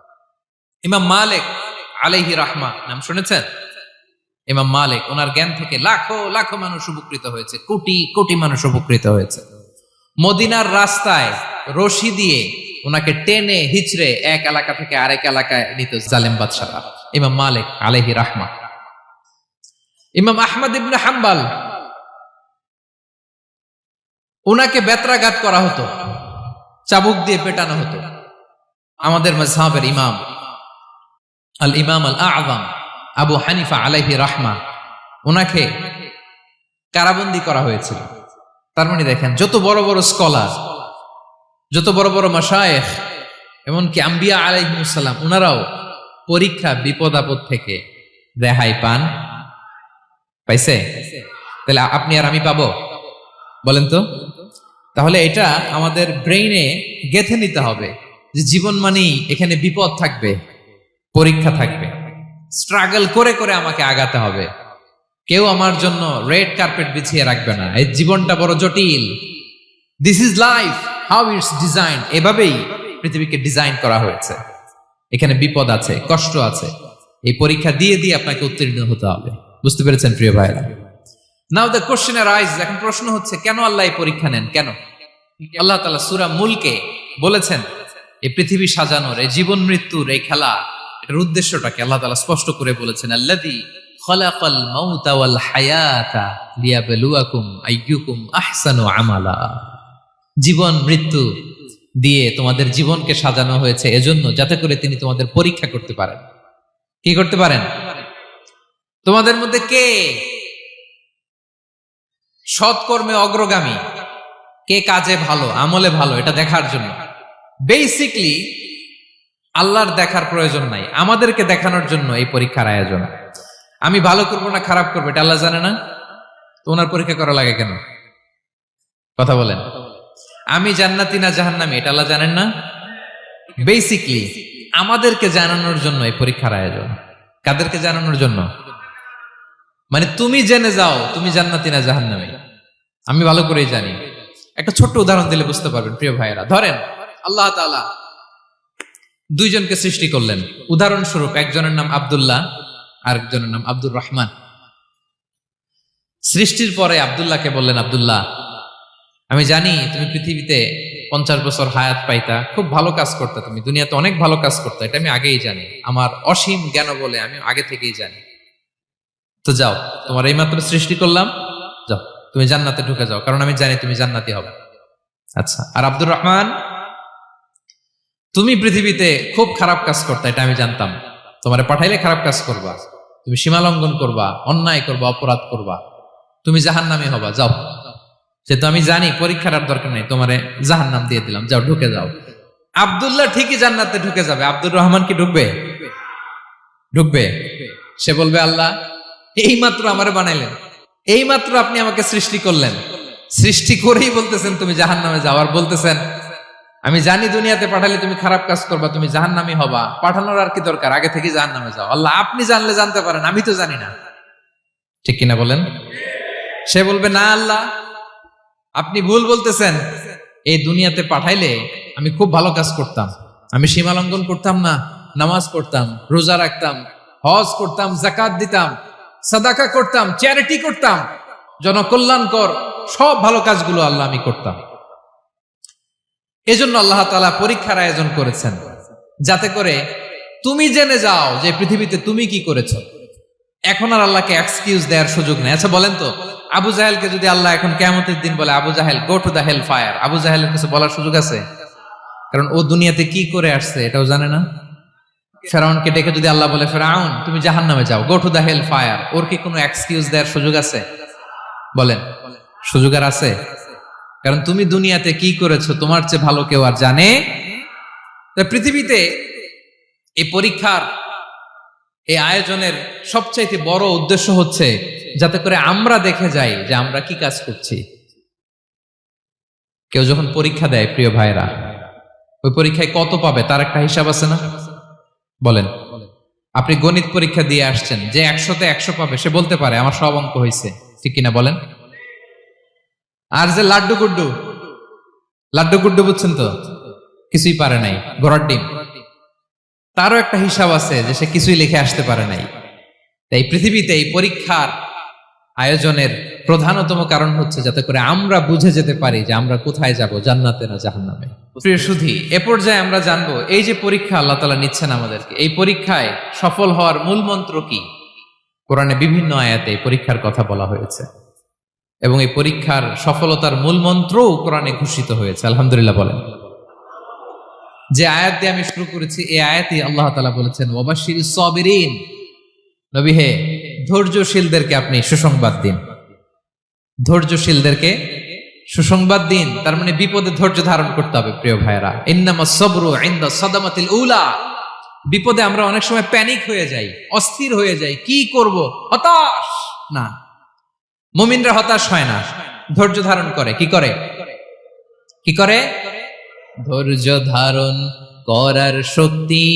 ইমাম মালিক আলাইহি রাহমা নাম শুনেছেন? ইমাম মালিক, ওনার জ্ঞান থেকে লাখো লাখো মানুষ উপকৃত হয়েছে, কোটি কোটি মানুষ উপকৃত হয়েছে। মদিনার রাস্তায় রশি দিয়ে ওনাকে টেনে হিচড়ে এক এলাকা থেকে আরেক এলাকায় নিত জালেম বাদশারা। ইমাম মালিক আলাইহি রাহমা। ইমাম আহমদ ইবনে হাম্বল, ওনাকে বেত্রাঘাত করা হতো, চাবুক দিয়ে পেটানো হতো। আমাদের মাযহাবের ইমাম আল ইমাম আল আযম আবু হানিফা আলাইহি রাহমা, ওনাকে কারাবন্দী করা হয়েছিল। তার মানে দেখেন, যত বড় বড় স্কলার, যত বড় বড় মাশায়েখ, এমনকি আম্বিয়া আলাইহিমুস সালাম, ওনারাও পরীক্ষা বিপদ আপদ থেকে রেহাই পাইছে? তাহলে আপনি আর আমি পাবো? বলেন তো। তাহলে এটা আমাদের ব্রেইনে গেঁথে নিতে হবে যে জীবন মানেই এখানে বিপদ থাকবে, পরীক্ষা থাকবে, স্ট্রাগল করে করে আমাকে আগাতে হবে। কেউ আমার জন্য রেড কার্পেট বিছিয়ে রাখবে না। এই জীবনটা বড় জটিল। This is life, how it's design. এভাবেই পৃথিবীকে ডিজাইন করা হয়েছে। এখানে বিপদ আছে, কষ্ট আছে। এই পরীক্ষা দিয়ে দিয়ে আপনাকে উত্তীর্ণ হতে হবে। বুঝতে পেরেছেন প্রিয় ভাইরা? নাও দ্য কোশ্চেন আরাইজ, এখন প্রশ্ন হচ্ছে, কেন আল্লাহ এই পরীক্ষা নেন? কেন? আল্লাহ তাআলা সূরা মুলকে বলেছেন, এই পৃথিবী সাজানোর, এই জীবন মৃত্যুর এই খেলা, এটার উদ্দেশ্যটাকে আল্লাহ তাআলা স্পষ্ট করে বলেছেন। আল্লাযী খালাকাল মাউতা ওয়াল হায়াতা লিয়াবলুয়াকুম আইয়ুকুম আহসানু আমালা। জীবন মৃত্যু দিয়ে তোমাদের জীবনকে সাজানো হয়েছে এজন্য, যাতে করে তিনি তোমাদের পরীক্ষা করতে পারেন। কি করতে পারেন? তোমাদের মধ্যে কে সৎকর্মে অগ্রগামী, কে কাজে ভালো, আমলে ভালো, এটা দেখার জন্য। বেসিকলি আল্লাহর দেখার প্রয়োজন নাই, আমাদেরকে দেখানোর জন্য এই পরীক্ষার আয়োজন। আমি ভালো করবো না খারাপ করবো এটা আল্লাহ জানে না? তো ওনার পরীক্ষা করা লাগে কেন? কথা বলেন। আমি জান্নাতি না জাহান্নামী এটা আল্লাহ জানেন না? বেসিকলি আমাদেরকে জানানোর জন্য এই পরীক্ষার আয়োজন। কাদেরকে জানানোর জন্য? মানে তুমি জেনে যাও তুমি জান্নাতি না জাহান্নামী। আমি ভালো করেই জানি। একটা ছোট্ট উদাহরণ দিলে বুঝতে পারবেন প্রিয় ভাইয়েরা। ধরেন আল্লাহ তাআলা দুইজনকে সৃষ্টি করলেন। উদাহরণস্বরূপ একজনের নাম আব্দুল্লাহ, আরেকজনের নাম আব্দুর রহমান। সৃষ্টির পরে আব্দুল্লাহকে বললেন, আব্দুল্লাহ, আমি জানি তুমি পৃথিবীতে 50 বছর হায়াত পাইতা, খুব ভালো কাজ করতে, তুমি দুনিয়াতে অনেক ভালো কাজ করতে, এটা আমি আগেই জানি। আমার অসীম জ্ঞান বলে আমি আগে থেকেই জানি। তো যাও, তোমার এইমাত্র সৃষ্টি করলাম, যাও তুমি জান্নাতে ঢুকে যাও, কারণ আমি জানি তুমি জান্নাতি হবে। আচ্ছা, আর আব্দুর রহমান, তুমি পৃথিবীতে খুব খারাপ কাজ করতে, এটা আমি জানতাম। তোমারে পাঠাইলে খারাপ কাজ করবা, তুমি সীমা লঙ্ঘন করবা, অন্যায় করবা, অপরাধ করবা, তুমি জাহান্নামী হবা, যাও। সে তো আমি জানি, পরীক্ষার আর দরকার নেই, তোমারে জাহান্নাম দিয়ে দিলাম, যাও ঢুকে যাও। আব্দুল্লাহ ঠিকই জান্নাতে ঢুকে যাবে, আব্দুর রহমান কি ঢুকবে? ঢুকবে। সে বলবে, আল্লাহ এই মাত্র আমারে বানাইলেন, এই মাত্র আপনি আমাকে সৃষ্টি করলেন, সৃষ্টি করেই বলতেছেন তুমি জাহান্নামে যাও, আর বলতেছেন আমি জানি দুনিয়াতে পাঠালে তুমি খারাপ কাজ করবা, তুমি জাহান্নামী হবা, পাঠানোর আর কি দরকার, আগে থেকে জাহান্নামে যাও। আল্লাহ আপনি জানলে জানতে পারেন, আমি তো জানি না। ঠিক কিনা বলেন? সে বলবে, না আল্লাহ আপনি ভুল বলতেছেন, এই দুনিয়াতে পাঠাইলে আমি খুব ভালো কাজ করতাম, আমি সীমা লঙ্ঘন করতাম না, নামাজ পড়তাম, রোজা রাখতাম, হজ করতাম, যাকাত দিতাম, সাদাকা করতাম, চ্যারিটি করতাম, জনকল্যাণকর সব ভালো কাজগুলো আল্লাহ আমি করতাম। এজন্য আল্লাহ তাআলা পরীক্ষার আয়োজন করেছেন, যাতে করে তুমি জেনে যাও যে পৃথিবীতে তুমি কি করেছো। এখন আর আল্লাহকে এক্সকিউজ দেওয়ার সুযোগ নেই। আচ্ছা বলেন তো, আবু জাহেলকে যদি আল্লাহ এখন কিয়ামতের দিন বলে, Abu Jahl go to the hell fire, আবু জাহেলের কিছু বলার সুযোগ আছে? কারণ ও দুনিয়াতে কি করে আসছে এটাও জানে না। ফেরাউনকে ডেকে যদি আল্লাহ বলে, ফেরাউন তুমি জাহান্নামে যাও, go to the hell fire, ওর কি কোনো এক্সকিউজ দেওয়ার সুযোগ আছে? বলেন, সুযোগ আর আছে? কারণ তুমি দুনিয়াতে কি করেছো তোমার চেয়ে ভালো কেউ আর জানে? পৃথিবীতে এই পরীক্ষার এই আয়োজনের সবচাইতে বড় উদ্দেশ্য হচ্ছে যাতে করে আমরা দেখে যাই যে আমরা কি কাজ করছি। কেউ যখন পরীক্ষা দেয় প্রিয় ভাইরা, ওই পরীক্ষায় কত পাবে তার একটা হিসাব আছে না? বলেন, আপনি গণিত পরীক্ষা দিয়ে আসছেন, যে 100-তে 100 পাবে সে বলতে পারে আমার সব অঙ্ক হয়েছে, ঠিক কিনা বলেন? আর যে লাড্ডু গুড্ডু বুঝছেন তো, কিছুই পারে নাই, ঘোড়ার ডিম, তারও একটা হিসাব আছে যে সে কিছুই লিখে আসতে পারে নাই। তাই পৃথিবীতে এই পরীক্ষার আয়োজনের প্রধানতম কারণ হচ্ছে যাতে করে আমরা বুঝে যেতে পারি যে আমরা কোথায় যাব, জান্নাতে না জাহান্নামে। প্রিয় সুধী, এ পর্যায়ে আমরা জানবো এই যে পরীক্ষা আল্লাহ তাআলা নিচ্ছেন আমাদেরকে, এই পরীক্ষায় সফল হওয়ার মূল মন্ত্র কি। কোরআনে বিভিন্ন আয়াতে এই পরীক্ষার কথা বলা হয়েছে এবং এই পরীক্ষার সফলতার মূল মন্ত্রও কোরআনে ঘোষিত হয়েছে। আলহামদুলিল্লাহ বলেন। যে আয়াত দিয়ে আমি শুরু করেছি, এই আয়াতে আল্লাহ তাআলা বলেছেন, ওয়াবাশশিরিস সাবিরিন, নবী হে ধৈর্যশীলদেরকে আপনি সুসংবাদ দিন, ধৈর্যশীলদেরকে সুসংবাদ দিন। তার মানে বিপদে ধৈর্য ধারণ করতে হবে প্রিয় ভাইরা। ইন্নামাস সাবরু ইনদা সাদামাতিল উলা, বিপদে আমরা অনেক সময় প্যানিক হয়ে যাই, অস্থির হয়ে যাই, কি করব, হতাশ না। মুমিনরা হতাশ হয় না, ধৈর্য ধারণ করে। কি করে? কি করে? ধৈর্য ধারণ করার শক্তি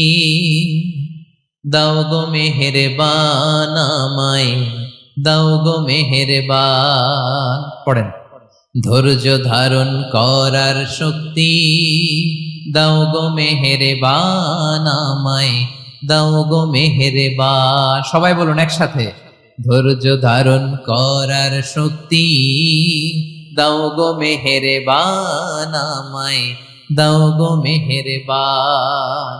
দাও গো মেহেরবান আমায়, দাও গো মেহেরবান। পড়েন, ধৈর্য ধারণ করার শক্তি দাও গো মেহেরবান আমায়, দাও গো মেহেরবান। সবাই বলুন একসাথে, ধৈর্য ধারণ করার শক্তি দাও গো মেহেরবান আমায়, দাও গো মেহেরবান।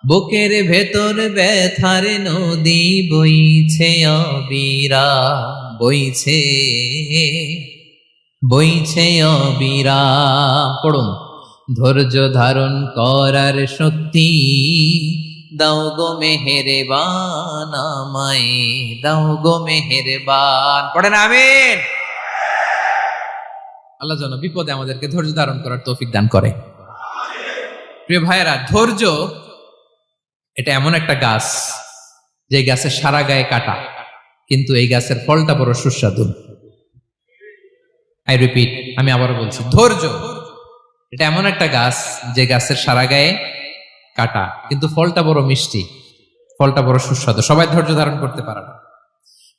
বুকের ভেতর ব্যথার নদী বইছে অবিরাম, বইছে বইছে অবিরাম। পড়ুন, ধৈর্য ধারণ করার শক্তি দাও গো মেহেরবান আমায়, দাও গো মেহেরবান। পড়েন আমিন। আল্লাহ যেন বিপদে আমাদেরকে ধৈর্য ধারণ করার তৌফিক দান করে। প্রিয় ভাইয়েরা, ধৈর্য এটা এমন একটা গাছ যে গাছের সারা গায়ে কাটা, কিন্তু এই গাছের ফলটা বড় সুস্বাদু। আই রিপিট, আমি আবারও বলছি, ধৈর্য এটা এমন একটা গাছ যে গাছের সারা গায়ে কাটা, কিন্তু ফলটা বড় মিষ্টি, ফলটা বড় সুস্বাদু। সবাই ধৈর্য ধারণ করতে পারে না।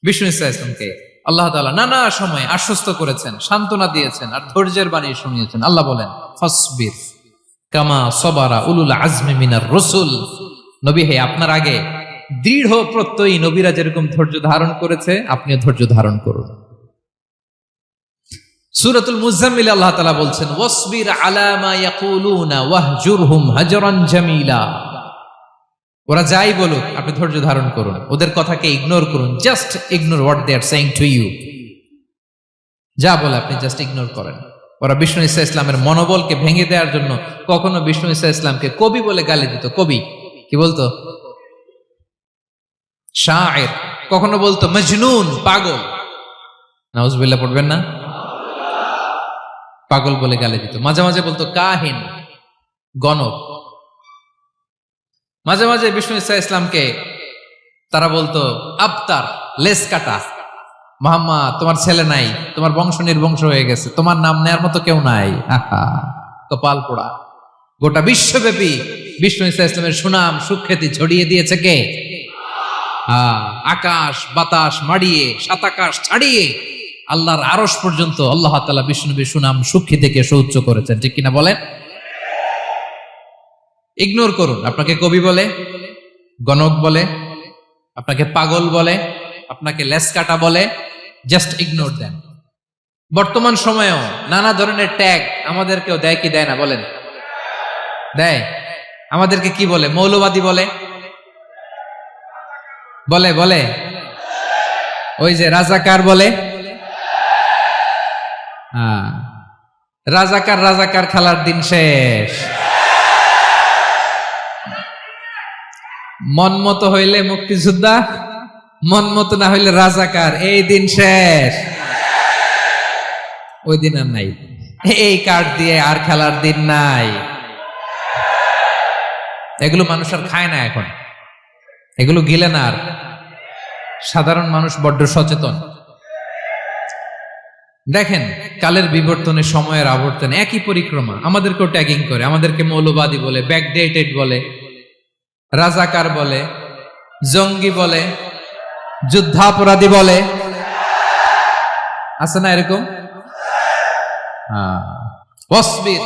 বিষ্ণু ইসলামকে আল্লাহ তাআলা নানা সময় আশ্বস্ত করেছেন, সান্ত্বনা দিয়েছেন, আর ধৈর্যের বাণী শুনিয়েছেন। আল্লাহ বলেন, ফাসবির কামা সাবারা উলুল আজমি মিনার রাসূল, নবী হে আপনার আগে দৃঢ় প্রত্যয়ী নবীরা যেরকম ধৈর্য ধারণ করেছে, আপনিও ধৈর্য ধারণ করুন। সূরাতুল মুজাম্মিল আল্লাহ তাআলা বলছেন, ওয়াসবির আলা মা ইয়াকুলুনা ওয়াহজুরহুম হাজরান জামিলা। ওরা যাই বলুক আপনি ধৈর্য ধারণ করুন, ওদের কথাকে ইগনোর করুন, just ignore what they are saying to you. যা বলে আপনি জাস্ট ইগনোর করেন। ওরা বিষ্ণু ঈসা ইসলামের মনোবলকে ভেঙে দেওয়ার জন্য কখনো বিষ্ণু ঈসা ইসলামকে কবি বলে গালি দিত। কবি কি বলতো? শায়ের। কখনো বলতো মজনুন, পাগল। নাউজুবিল্লাহ পড়বেন না? পাগল বলে গালি দিত। মাঝে মাঝে বলতো কাহিন, গণক। মাঝে মাঝে বিষ্ণু ঈসা ইসলামকে তারা বলতো আবতার, লেস কাটা। মুহাম্মদ, তোমার ছেলে নাই, তোমার বংশ নির্বংশ হয়ে গেছে, তোমার নাম নেয়ার মতো কেউ নাই। কপাল পোড়া। গোটা বিশ্বব্যাপী বিষ্ণু ঈসা ইসলামের সুনাম সুখ্যাতি ছড়িয়ে দিয়েছে কে? আকাশ বাতাস মাড়িয়ে, সাত আকাশ ছাড়িয়ে আল্লাহর আরশ পর্যন্ত আল্লাহ তাআলা বিষ্ণু নবীর সুনাম সুখ্যাতিকে সুউচ্চ করেছেন। ঠিক কিনা বলেন? ইগনোর করুন। আপনাকে কবি বলে, গণক বলে, আপনাকে পাগল বলে, আপনাকে লেসকাটা বলে, জাস্ট ইগনোর দেন। বর্তমান সময়েও নানা ধরনের ট্যাগ আমাদেরকেও দেয় কি দেয় না বলেন? দেয়। আমাদেরকে কি বলে? মৌলবাদী বলে, বলে বলে ওই যে রাজাকার বলে। রাজাকার রাজাকার খেলার দিন শেষ। মন মতো হইলে মুক্তিযোদ্ধা, মন মতো না হইলে রাজাকার, এই দিন শেষ। ওই দিন আর নাই। এই কার্ড দিয়ে আর খেলার দিন নাই। এগুলো মানুষ আর খায় না এখন, এগুলো গিলে না আর। সাধারণ মানুষ বড্ড সচেতন। দেখেন, কালের বিবর্তনে, সময়ের আবর্তনে একই পরিক্রমা আমাদেরকেও ট্যাগিং করে। আমাদেরকে মৌলবাদী বলে, ব্যাকডেটেড বলে, রাজাকার বলে, জঙ্গি বলে, যুদ্ধাপরাধী বলে। আছে না এরকম? ওয়াসবির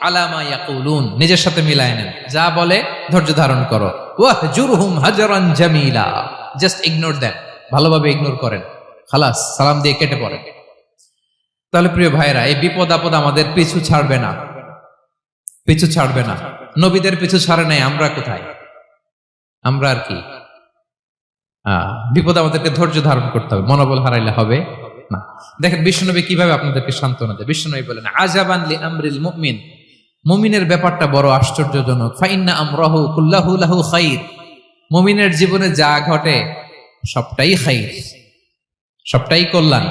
আলা মা ইয়াকুলুন, নিজের সাথে মিলায় নেন। যা বলে ধৈর্য ধারণ করো। ওয়াহজুরহুম হাজরান জামিলা, জাস্ট ইগনোর দেন, ভালোভাবে ইগনোর করেন, খালাস, সালাম দিয়ে কেটে পড়েন। তাহলে প্রিয় ভাইরা, এই বিপদ আপদ আমাদের পিছু ছাড়বে না, পিছু ছাড়বে না। নবীদের পিছু ছাড়ে নাই, আমরা কোথায়? আমরা আর কি? বিপদ আমাদেরকে ধৈর্য ধারণ করতে হবে, মনোবল হারাইলে হবে না। দেখেন বিশ্বনবী কিভাবে আপনাদেরকে সান্ত্বনা দেয়। বিশ্বনবী বলেন আজাবান লি আমরিল মুমিন, মুমিনের ব্যাপারটা বড় আশ্চর্যজনক। ফাইন্না আমরাহু কুল্লাহু লাহু খাইর, মুমিনের জীবনে যা ঘটে সবটাই খাইর, সবটাই কল্যাণ।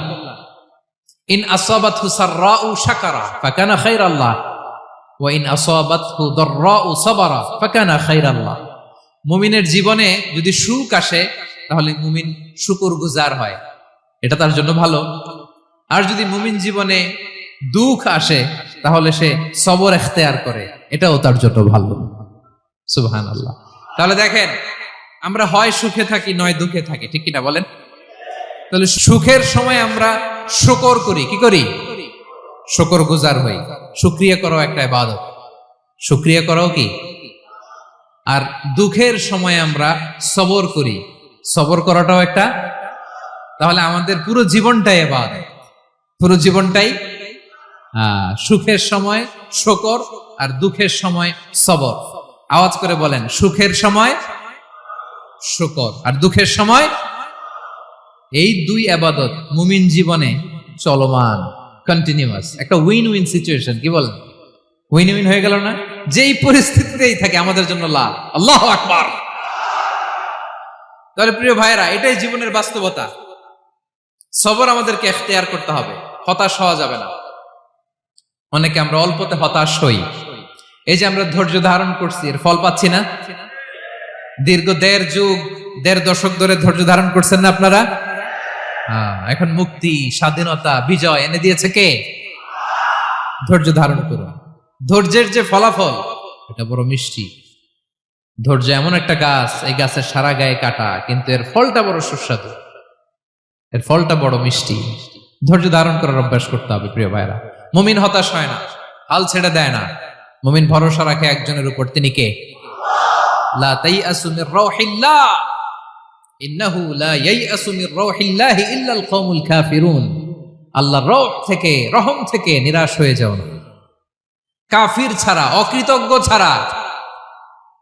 ইন আসাবাতহু সাররাউ শাকারা ফাকানা খাইরাল্লাহ ওয়া ইন আসাবাতহু দাররাউ সাবারা ফাকানা খাইরাল্লাহ। মুমিনের জীবনে যদি সুখ আসে তাহলে মুমিন শুকরগুজার হয়, এটা তার জন্য ভালো। আর যদি মুমিন জীবনে দুঃখ আসে তাহলে সে সবর ইখতিয়ার করে, এটাও তার জন্য ভালো। সুবহানাল্লাহ। তাহলে দেখেন, আমরা হয় সুখে থাকি নয় দুঃখে থাকি, ঠিক কিনা বলেন? তাহলে সুখের সময় আমরা শুকর করি, কি করি? শুকরগুজার হই। শুকরিয়া করাও একটা ইবাদত, শুকরিয়া করাও কি? আর দুঃখের সময় আমরা সবর করি, সবর করাটাও একটা। তাহলে আমাদের পুরো জীবনটাই ইবাদত, পুরো জীবনটাই। সুখের সময় শুকর আর দুঃখের সময় সবর। আওয়াজ করে বলেন, সুখের সময় শুকর আর দুঃখের সময়। এই দুই ইবাদত মুমিন জীবনে চলমান, কন্টিনিউয়াস, একটা উইন উইন সিচুয়েশন। কি বলেন? উইন উইন হয়ে গেল না? যেই পরিস্থিতিতেই থাকে আমাদের জন্য লাভ। আল্লাহু আকবার। তাহলে প্রিয় ভাইরা, এটাই জীবনের বাস্তবতা। সবর আমাদেরকে ইখতিয়ার করতে হবে, হতাশ হওয়া যাবে না। অনেকে আমরা অল্পতে হতাশ হই। এই যে আমরা ধৈর্য ধারণ করছি, এর ফল পাচ্ছি না। দীর্ঘ 1.5 যুগ, 1.5 দশক ধরে ধৈর্য ধারণ করছেন না আপনারা? এখন মুক্তি, স্বাধীনতা, বিজয় এনে দিয়েছে কে? ধৈর্য ধারণ করুন। ধৈর্যের যে ফলাফল, এটা বড় মিষ্টি। ধৈর্য এমন একটা গাছ, এই গাছের সারা গায়ে কাটা, কিন্তু এর ফলটা বড় সুস্বাদু, এর ফলটা বড় মিষ্টি। ধৈর্য ধারণ করার অভ্যাস করতে হবে প্রিয় ভাইরা। মুমিন হতাশ হয় না, হাল ছেড়ে দেয় না। মুমিন ভরসা রাখে একজনের উপর, তিনি কে? লা তাইআসু মির রাউহিল্লাহ ইন্নাহু লা ইয়াইআসু মির রাউহিল্লাহি ইল্লাল কওমুল কাফিরুন। আল্লাহর রহ থেকে, রহম থেকে নিরাশ হয়ে যাও না। কাফির ছাড়া, অকৃতজ্ঞ ছাড়া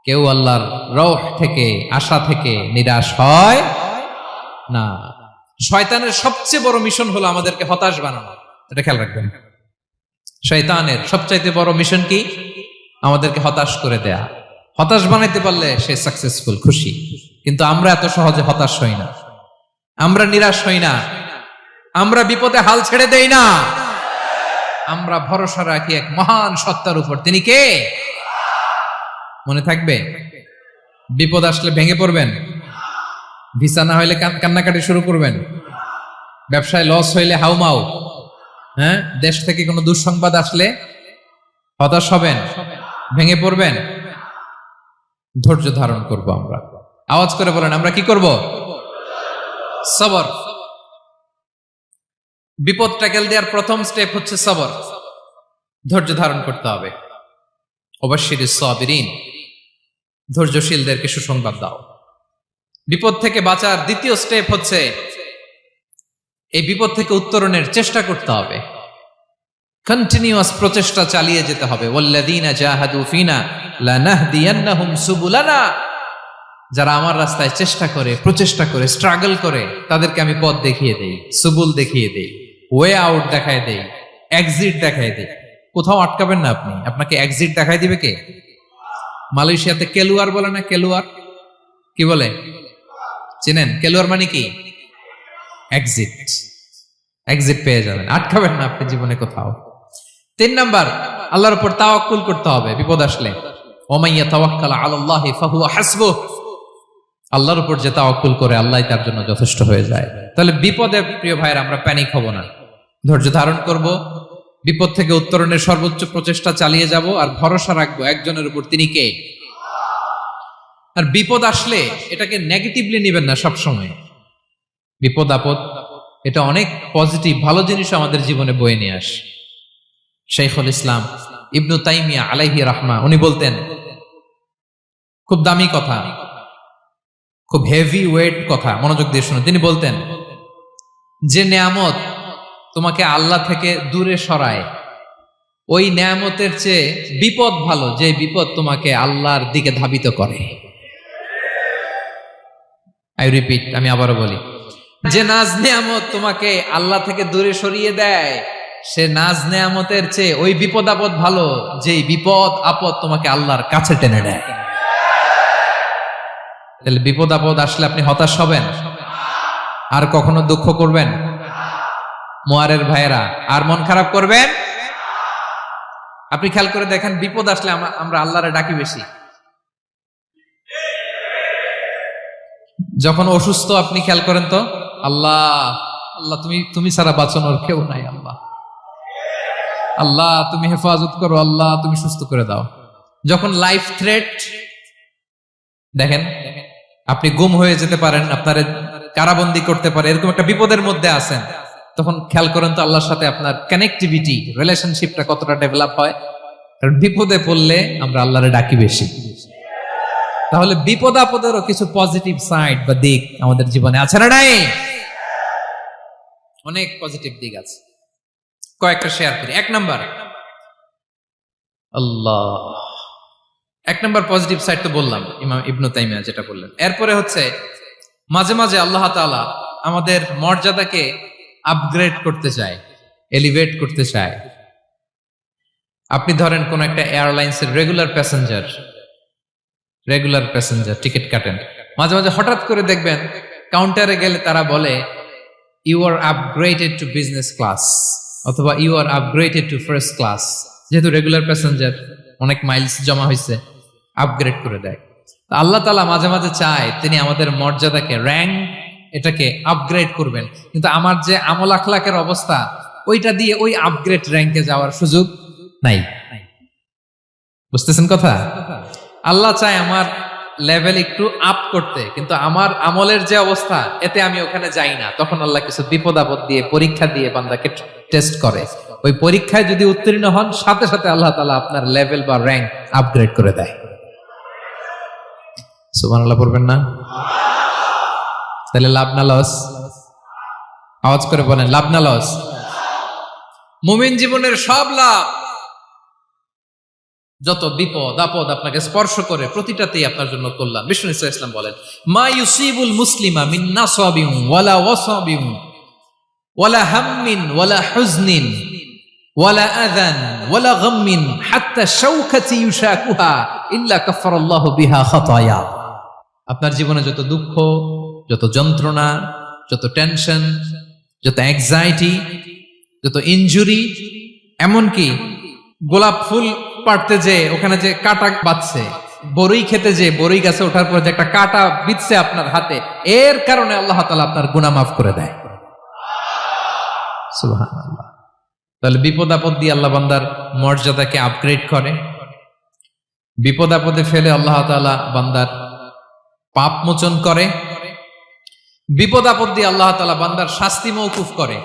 কেউ আল্লাহর রহ থেকে, আশা থেকে নিরাশ হয় না। শয়তানের সবচেয়ে বড় মিশন হলো আমাদেরকে হতাশ বানানো, এটা খেয়াল রাখবেন। শয়তানের সবচাইতে বড় মিশন কি? আমাদেরকে হতাশ করে দেয়া। হতাশ বানাইতে পারলে সে সাকসেসফুল, খুশি। কিন্তু আমরা এত সহজে হতাশ হই না, আমরা নিরাশ হই না, আমরা বিপদে হাল ছেড়ে দেই না। আমরা ভরসা রাখি এক মহান সত্তার উপর। তিনি কে? মনে থাকবে? বিপদ আসলে ভেঙে পড়বেন, ভিসা না হইলে কান্নাকাটি শুরু করবেন, ব্যবসায় লস হইলে হাউমাউ, হ্যাঁ, দেশ থেকে কোনো দুঃসংবাদ আসলে হতাশ হবেন, ভেঙে পড়বেন। ধৈর্য ধারণ করব আমরা। আওয়াজ করে বলেন, আমরা কি করব? সবর। বিপদ ট্যাকেল দেওয়ার প্রথম স্টেপ হচ্ছে সবর। ধৈর্য ধারণ করতে হবে। অবশ্যই সাবিরিন, ধৈর্যশীলদেরকে সুসংবাদ দাও। বিপদ থেকে বাঁচার দ্বিতীয় স্টেপ হচ্ছে এই বিপদ থেকে উত্তরণের চেষ্টা করতে হবে। কন্টিনিউয়াস প্রচেষ্টা চালিয়ে যেতে হবে। ওয়াল্লাযীনা জাহাদু ফিনা লানাহদিয়ান্নাহুম সুবুলানা। যারা আমার রাস্তায় চেষ্টা করে, প্রচেষ্টা করে, স্ট্রাগল করে, তাদেরকে আমি পথ দেখিয়ে দেই, সুবুল দেখিয়ে দেই, ওয়ে আউট দেখায় দেই, এক্সিট দেখায় দেই। কোথাও আটকাবেন না আপনি, আপনাকে এক্সিট দেখায় দিবে কে? মালয়েশিয়াতে কেলুয়ার বলে না? কেলুয়ার কি বলে চিনেন? কেলুয়ার মানে কি? এক্সিট। এক্সিট পেয়ে যাবেন, আটকাবেন না আপনি জীবনে কোথাও। 3 নাম্বার, আল্লাহর উপর তাওয়াক্কুল করতে হবে বিপদ আসলে। ওমাইয়া তাওয়াক্কাল আলাল্লাহি ফাহুয়া হাসবুহ। আল্লাহর উপর যে তাওয়াক্কুল করে, আল্লাহই তার জন্য যথেষ্ট হয়ে যায়। তাহলে বিপদে প্রিয় ভাইয়ের আমরা প্যানিক হব না, ধৈর্য ধারণ করব, বিপদ থেকে উত্তরণের সর্বোচ্চ প্রচেষ্টা চালিয়ে যাব, আর ভরসা রাখবো একজনের উপর, তিনি কে? আর বিপদ আসলে এটাকে নেগেটিভলি নেবেন না সবসময়। বিপদ আপদ এটা অনেক পজিটিভ, ভালো জিনিস আমাদের জীবনে বয়ে নিয়ে আসে। শাইখুল ইসলাম ইবনু তাইমিয়া আলাইহি রাহমা, উনি বলতেন, খুব দামি কথা, খুব হেভি ওয়েট কথা, মনোযোগ দিয়ে শুনুন। তিনি বলতেন, যে নেয়ামত তোমাকে আল্লাহ থেকে দূরে সরায়, ওই নেয়ামতের চেয়ে বিপদ ভালো, যে বিপদ তোমাকে আল্লাহর দিকে ধাবিত করে। আই রিপিট, আমি আবারও বলি, যে নাজ নেয়ামত তোমাকে আল্লাহ থেকে দূরে সরিয়ে দেয়, সে নাজ নেয়ামতের চেয়ে ওই বিপদ আপদ ভালো, যে বিপদ আপদ তোমাকে আল্লাহর কাছে টেনে নেয়। তাহলে বিপদ আপদ আসলে আপনি হতাশ হবেন? আর কখনো দুঃখ করবেন? মোয়ারের ভাইয়েরা, আর মন খারাপ করবেন? আপনি খেয়াল করে দেখেন, বিপদ আসলে আমরা আল্লাহরে ডাকি বেশি। যখন অসুস্থ আপনি খেয়াল করেন তো, আল্লাহ আল্লাহ তুমি ছাড়া বাঁচানোর কেউ নাই, আল্লাহ আল্লাহ তুমি হেফাজত করো, আল্লাহ তুমি সুস্থ করে দাও। যখন লাইফ থ্রেট, দেখেন আপনি গুম হয়ে যেতে পারেন, আপনার কারাবন্দী করতে পারে, এরকম একটা বিপদের মধ্যে আছেন, তখন খেয়াল করেন তো আল্লাহর সাথে আপনার কানেক্টিভিটি, রিলেশনশিপটা কতটা ডেভেলপ হয়। কারণ বিপদে পড়লে আমরা আল্লাহরে ডাকি বেশি। তাহলে বিপদ আপদেরও কিছু পজিটিভ সাইড বা দিক আমাদের জীবনে আছে না নাই? অনেক পজিটিভ দিক আছে, কয়েকটা শেয়ার করি। 1 নাম্বার, আল্লাহ, 1 নাম্বার পজিটিভ সাইড তো বললাম, ইমাম ইবনু তাইমিয়া যেটা বললেন। এরপরে হচ্ছে মাঝে মাঝে আল্লাহ তাআলা আমাদের মর্যাদাকে আপগ্রেড করতে চায়, এলিভেট করতে চায়। আপনি ধরেন কোন একটা এয়ারলাইন্সের রেগুলার প্যাসেঞ্জার টিকিট কাটেন, মাঝে মাঝে হঠাৎ করে দেখবেন কাউন্টারে গেলে তারা বলে, you are upgraded to business class, অথবা you are upgraded to first class. যেহেতু রেগুলার প্যাসেঞ্জার, অনেক মাইলস জমা হয়েছে, আপগ্রেড করে দেয়। আল্লাহ তাআলা মাঝে মাঝে চায় তিনি আমাদের মর্যাদাকে, র্যাঙ্ক, এটাকে আপগ্রেড করবেন। কিন্তু আমার যে আমল আখলাকের অবস্থা, ওইটা দিয়ে ওই আপগ্রেড র্যাঙ্কে যাওয়ার সুযোগ নাই। বুঝতেছেন কথা? আল্লাহ চায় আমার লেভেল একটু আপ করতে, কিন্তু আমার আমলের যে অবস্থা, এতে আমি ওখানে যাই না। তখন আল্লাহ কিছু বিপদ আপদ দিয়ে, পরীক্ষা দিয়ে বান্দাকে টেস্ট করে। ওই পরীক্ষায় যদি উত্তীর্ণ হন, সাথে সাথে আল্লাহ তাআলা আপনার লেভেল বা র্যাঙ্ক আপগ্রেড করে দেয়। সুবহানাল্লাহ পড়বেন না? তাহলে লাভ না লস? আওয়াজ করে বলেন, লাভ না লস? মুমিন জীবনের সব লাভ। যত বিপদ আপদ আপনাকে স্পর্শ করে, প্রতিটাতেই আপনার জন্য কল্যাণ। বিষ্ণু ইসলাম বলেন, মা ইউসিবুল মুসলিমা মিন নাসাবিন ওয়ালা ওয়াসাবিন ওয়ালা হাম্মিন ওয়ালা হুজনিন ওয়ালা আযান ওয়ালা গাম্মিন হাত্তা শাওকাতি ইউশাকুহা ইল্লা কাফফারাল্লাহু বিহা খাতায়া। আপনার জীবনে যত দুঃখ, যত যন্ত্রণা, যত টেনশন, যত অ্যাংজাইটি, যত ইনজুরি, এমনকি গোলাপ ফুল পাড়তে যে ওখানে যে কাঁটা বাঁধছে, বড়ই খেতে যে বড়ই গাছে ওঠার পর যে একটা কাঁটা বিঁধছে আপনার হাতে, এর কারণে আল্লাহ তাআলা আপনার গুনাহ মাফ করে দেয়। সুবহানাল্লাহ। তাহলে বিপদ আপদ দিয়ে আল্লাহ বান্দার মর্যাদাকে আপগ্রেড করে। বিপদ আপদে ফেলে আল্লাহ তাআলা বান্দার পাপ মোচন করে। বিপদ আপদ দিয়ে আল্লাহ তাআলা বান্দার শাস্তি মওকুফ করে।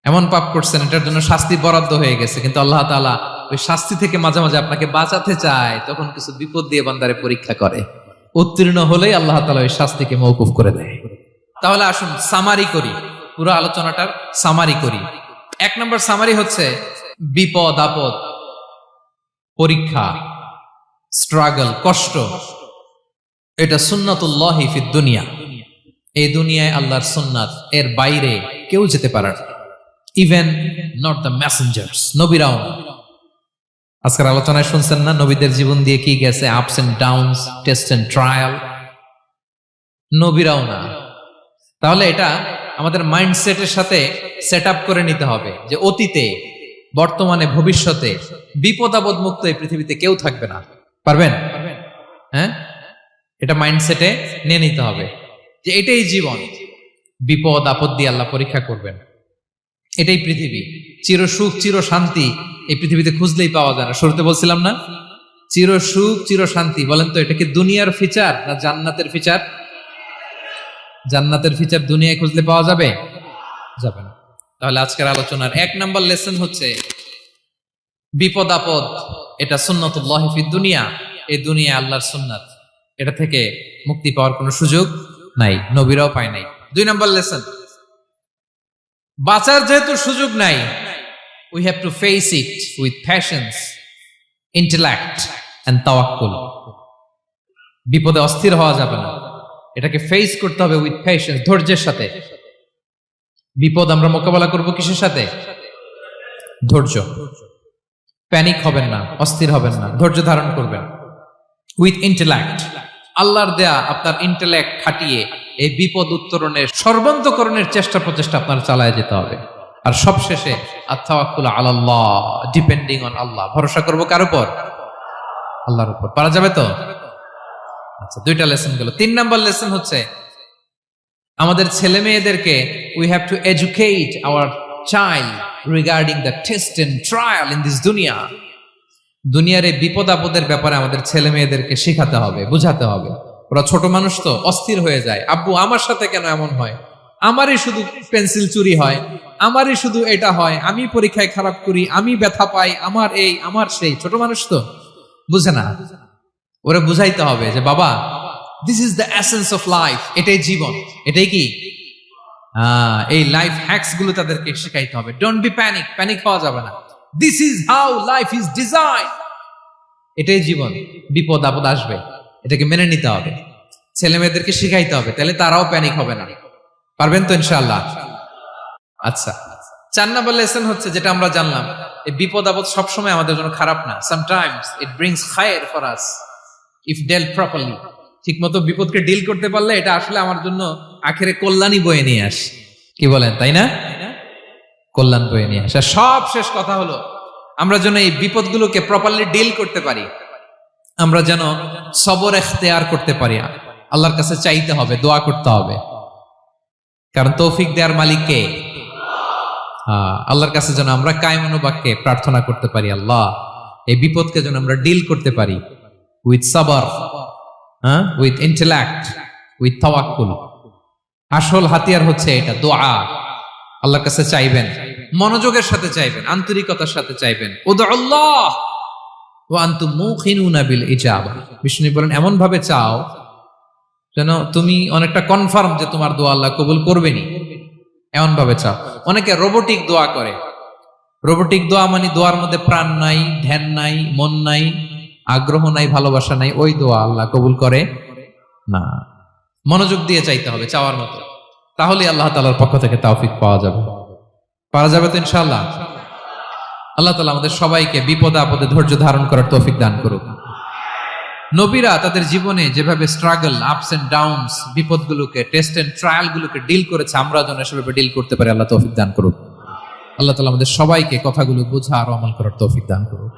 এমন পাপ করছেন এটার জন্য শাস্তি বরাদ্দ হয়ে গেছে, কিন্তু আল্লাহ তাআলা ওই শাস্তি থেকে মাঝে মাঝে আপনাকে বাঁচাতে চায়, তখন কিছু বিপদ দিয়ে বান্দারে পরীক্ষা করে। উত্তীর্ণ হলেই আল্লাহ তাআলা ওই শাস্তিকে মওকুফ করে দেয়। তাহলে আসুন সামারি করি, পুরো আলোচনাটার সামারি করি। 1 নম্বর সামারি হচ্ছে বিপদ আপদ, পরীক্ষা, স্ট্রাগল, কষ্ট, এটা সুন্নাতুল্লাহি ফিদ দুনিয়া। এই দুনিয়ায় আল্লাহর সুন্নাত, এর বাইরে কেউ যেতে পারে না, ইভেন নট দ্য মেসেঞ্জার্স, নবীরাও না। আজকের আলোচনায় শুনছেন না নবীদের জীবন দিয়ে কি গেছে, ups and downs, test and trial, নবীরাও না। তাহলে এটা আমাদের মাইন্ডসেটের সাথে সেট আপ করে নিতে হবে যে অতীতে, বর্তমানে, ভবিষ্যতে বিপদ আপদ মুক্ত এই পৃথিবীতে কেউ থাকবে না। পারবেন? হ্যাঁ, এটা মাইন্ডসেটে নিয়ে নিতে হবে যে এটাই জীবন, বিপদ আপদ দিয়ে আল্লাহ পরীক্ষা করবেন। এটাই পৃথিবী। চির সুখ চির শান্তি এই পৃথিবীতে খুঁজলেই পাওয়া যায় না। শুরুতে বলছিলাম না, চির সুখ চির শান্তি। বলেন তো এটা কি দুনিয়ার ফিচার না জান্নাতের ফিচার? জান্নাতের ফিচার দুনিয়ায় খুঁজলে পাওয়া যাবে? যাবে না। তাহলে আজকের আলোচনার 1 নম্বর লেসন হচ্ছে বিপদ আপদ এটা সুন্নাতুল্লাহি ফিদ দুনিয়া। এই দুনিয়া আল্লাহর সুন্নাত, এটা থেকে মুক্তি পাওয়ার কোনো সুযোগ নাই, নবীরাও পায় নাই। 2 নম্বর লেসন, বাঁচার যেহেতু সুযোগ নাই, we have to face it with patience, intellect and tawakkul. বিপদে অস্থির হওয়া যাবে না, এটাকে ফেস করতে হবে উইথ পেশেন্স, ধৈর্যের সাথে। বিপদ আমরা মোকাবেলা করব কিসের সাথে? ধৈর্য। প্যানিক হবেন না, অস্থির হবেন না, ধৈর্য ধারণ করবেন। উইথ ইন্টেলেক্ট, আল্লাহর দেয়া আপনার ইন্টেলেক্ট খাটিয়ে এই বিপদ উত্তরণের সর্বান্তকরণের চেষ্টা প্রচেষ্টা আপনার চালায় যেতে হবে। আর সবশেষে আত-তাওয়াক্কুল আলাল্লাহ, ডিপেন্ডিং অন আল্লাহ, ভরসা করব কার উপর? আল্লাহর উপর। পারা যাবে তো? আচ্ছা, 2টা লেসন গেল। 3 নম্বর লেসন হচ্ছে আমাদের ছেলে মেয়েদেরকে we have to educate our child regarding the test and trial in this দুনিয়া। দুনিয়ার এই বিপদ আপদের ব্যাপারে আমাদের ছেলে মেয়েদেরকে শেখাতে হবে, বুঝাতে হবে। ওরা ছোট মানুষ তো অস্থির হয়ে যায়, আব্বু আমার সাথে কেন এমন হয়, আমারই শুধু পেন্সিল চুরি হয়, আমারই শুধু এটা হয়, আমি পরীক্ষায় খারাপ করি, আমি ব্যথা পাই, আমার এই আমার সেই। ছোট মানুষ তো বুঝে না। ওরা বুঝাইতে হবে যে বাবা, this is the essence of life, এটাই জীবন, এটাই কি এই লাইফ হ্যাকস গুলো তাদেরকে শেখাইতে হবে। ডোন্ট বি প্যানিক, প্যানিক হওয়া যাবে না। This is how life is design, এটাই জীবন, বিপদ আপদ আসবে, এটাকে মেনে নিতে হবে, ছেলে মেয়েদেরকে শিখাইতে হবে, তাহলে তারাও প্যানিক হবে না। পারবেন তো ইনশাআল্লাহ? আচ্ছা, 4 নম্বর লেসন হচ্ছে যেটা আমরা জানলাম, এই বিপদ আপদ সবসময় আমাদের জন্য খারাপ না। সামটাইমস ইট ব্রিংস খায়ের for us if dealt properly. ঠিক মতো বিপদকে ডিল করতে পারলে এটা আসলে আমার জন্য আখেরে কল্যাণই বয়ে নিয়ে আসে। কি বলেন, তাই না? কল্যাণ বয়ে নিয়ে আসে। সব শেষ কথা হলো আমরা যেন এই বিপদগুলোকে প্রপারলি ডিল করতে পারি, আমরা যেন সবর ইখতিয়ার করতে পারি। আল্লাহর কাছে চাইতে হবে, দোয়া করতে হবে, কারণ তৌফিক দেওয়ার মালিক কে? আল্লাহর কাছে যেন আমরা কায়মনোবাক্যে প্রার্থনা করতে পারি, আল্লাহ এই বিপদকে যেন আমরা ডিল করতে পারি উইথ সাবর, উইথ ইন্টেলেক্ট, উইথ তাওয়াক্কুল। আসল হাতিয়ার হচ্ছে এটা, দোয়া। আল্লাহর কাছে চাইবেন, মনোযোগের সাথে চাইবেন, আন্তরিকতার সাথে চাইবেন। উদউল্লাহ ওয়া আনতুম মুকিনুনা বিল ইজাবা। বিষ্ণু বলেন এমন ভাবে চাও যেন তুমি অনেকটা কনফার্ম যে তোমার দোয়া আল্লাহ কবুল করবেনই, এমন ভাবে চাও। অনেকে রোবোটিক দোয়া করে। রোবোটিক দোয়া মানে দোয়ার মধ্যে প্রাণ নাই, ধ্যান নাই, মন নাই, আগ্রহ নাই, ভালোবাসা নাই, ওই দোয়া আল্লাহ কবুল করে না। মনোযোগ দিয়ে চাইতে হবে চাওয়ার মতো, তাহলে আল্লাহ তাআলার পক্ষ থেকে তৌফিক পাওয়া যাবে। পারা যাবে তো ইনশাআল্লাহ? আল্লাহ তাআলা আমাদের সবাইকে বিপদে আপদে ধৈর্য ধারণ করার তৌফিক দান করুক। নবীরা তাদের জীবনে যেভাবে স্ট্রাগল, আপস এন্ড ডাউনস, বিপদগুলোকে, টেস্ট এন্ড ট্রায়ালগুলোকে ডিল করেছে, আমরা যেন সেভাবে ডিল করতে পারি, আল্লাহ তৌফিক দান করুক। আল্লাহ তাআলা আমাদের সবাইকে কথাগুলো বোঝা আর আমল করার তৌফিক দান করুক।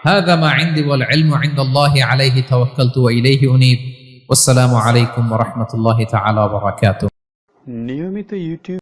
হাযা মা ইনদি ওয়াল ইলমু ইনদাল্লাহি আলাইহি তাওয়াক্কালতু ওয়া ইলাইহি উনীব। ওয়াসসালামু আলাইকুম ওয়া রাহমাতুল্লাহি তাআলা ওয়া বারাকাতুহু। নিয়মিত ইউটিউব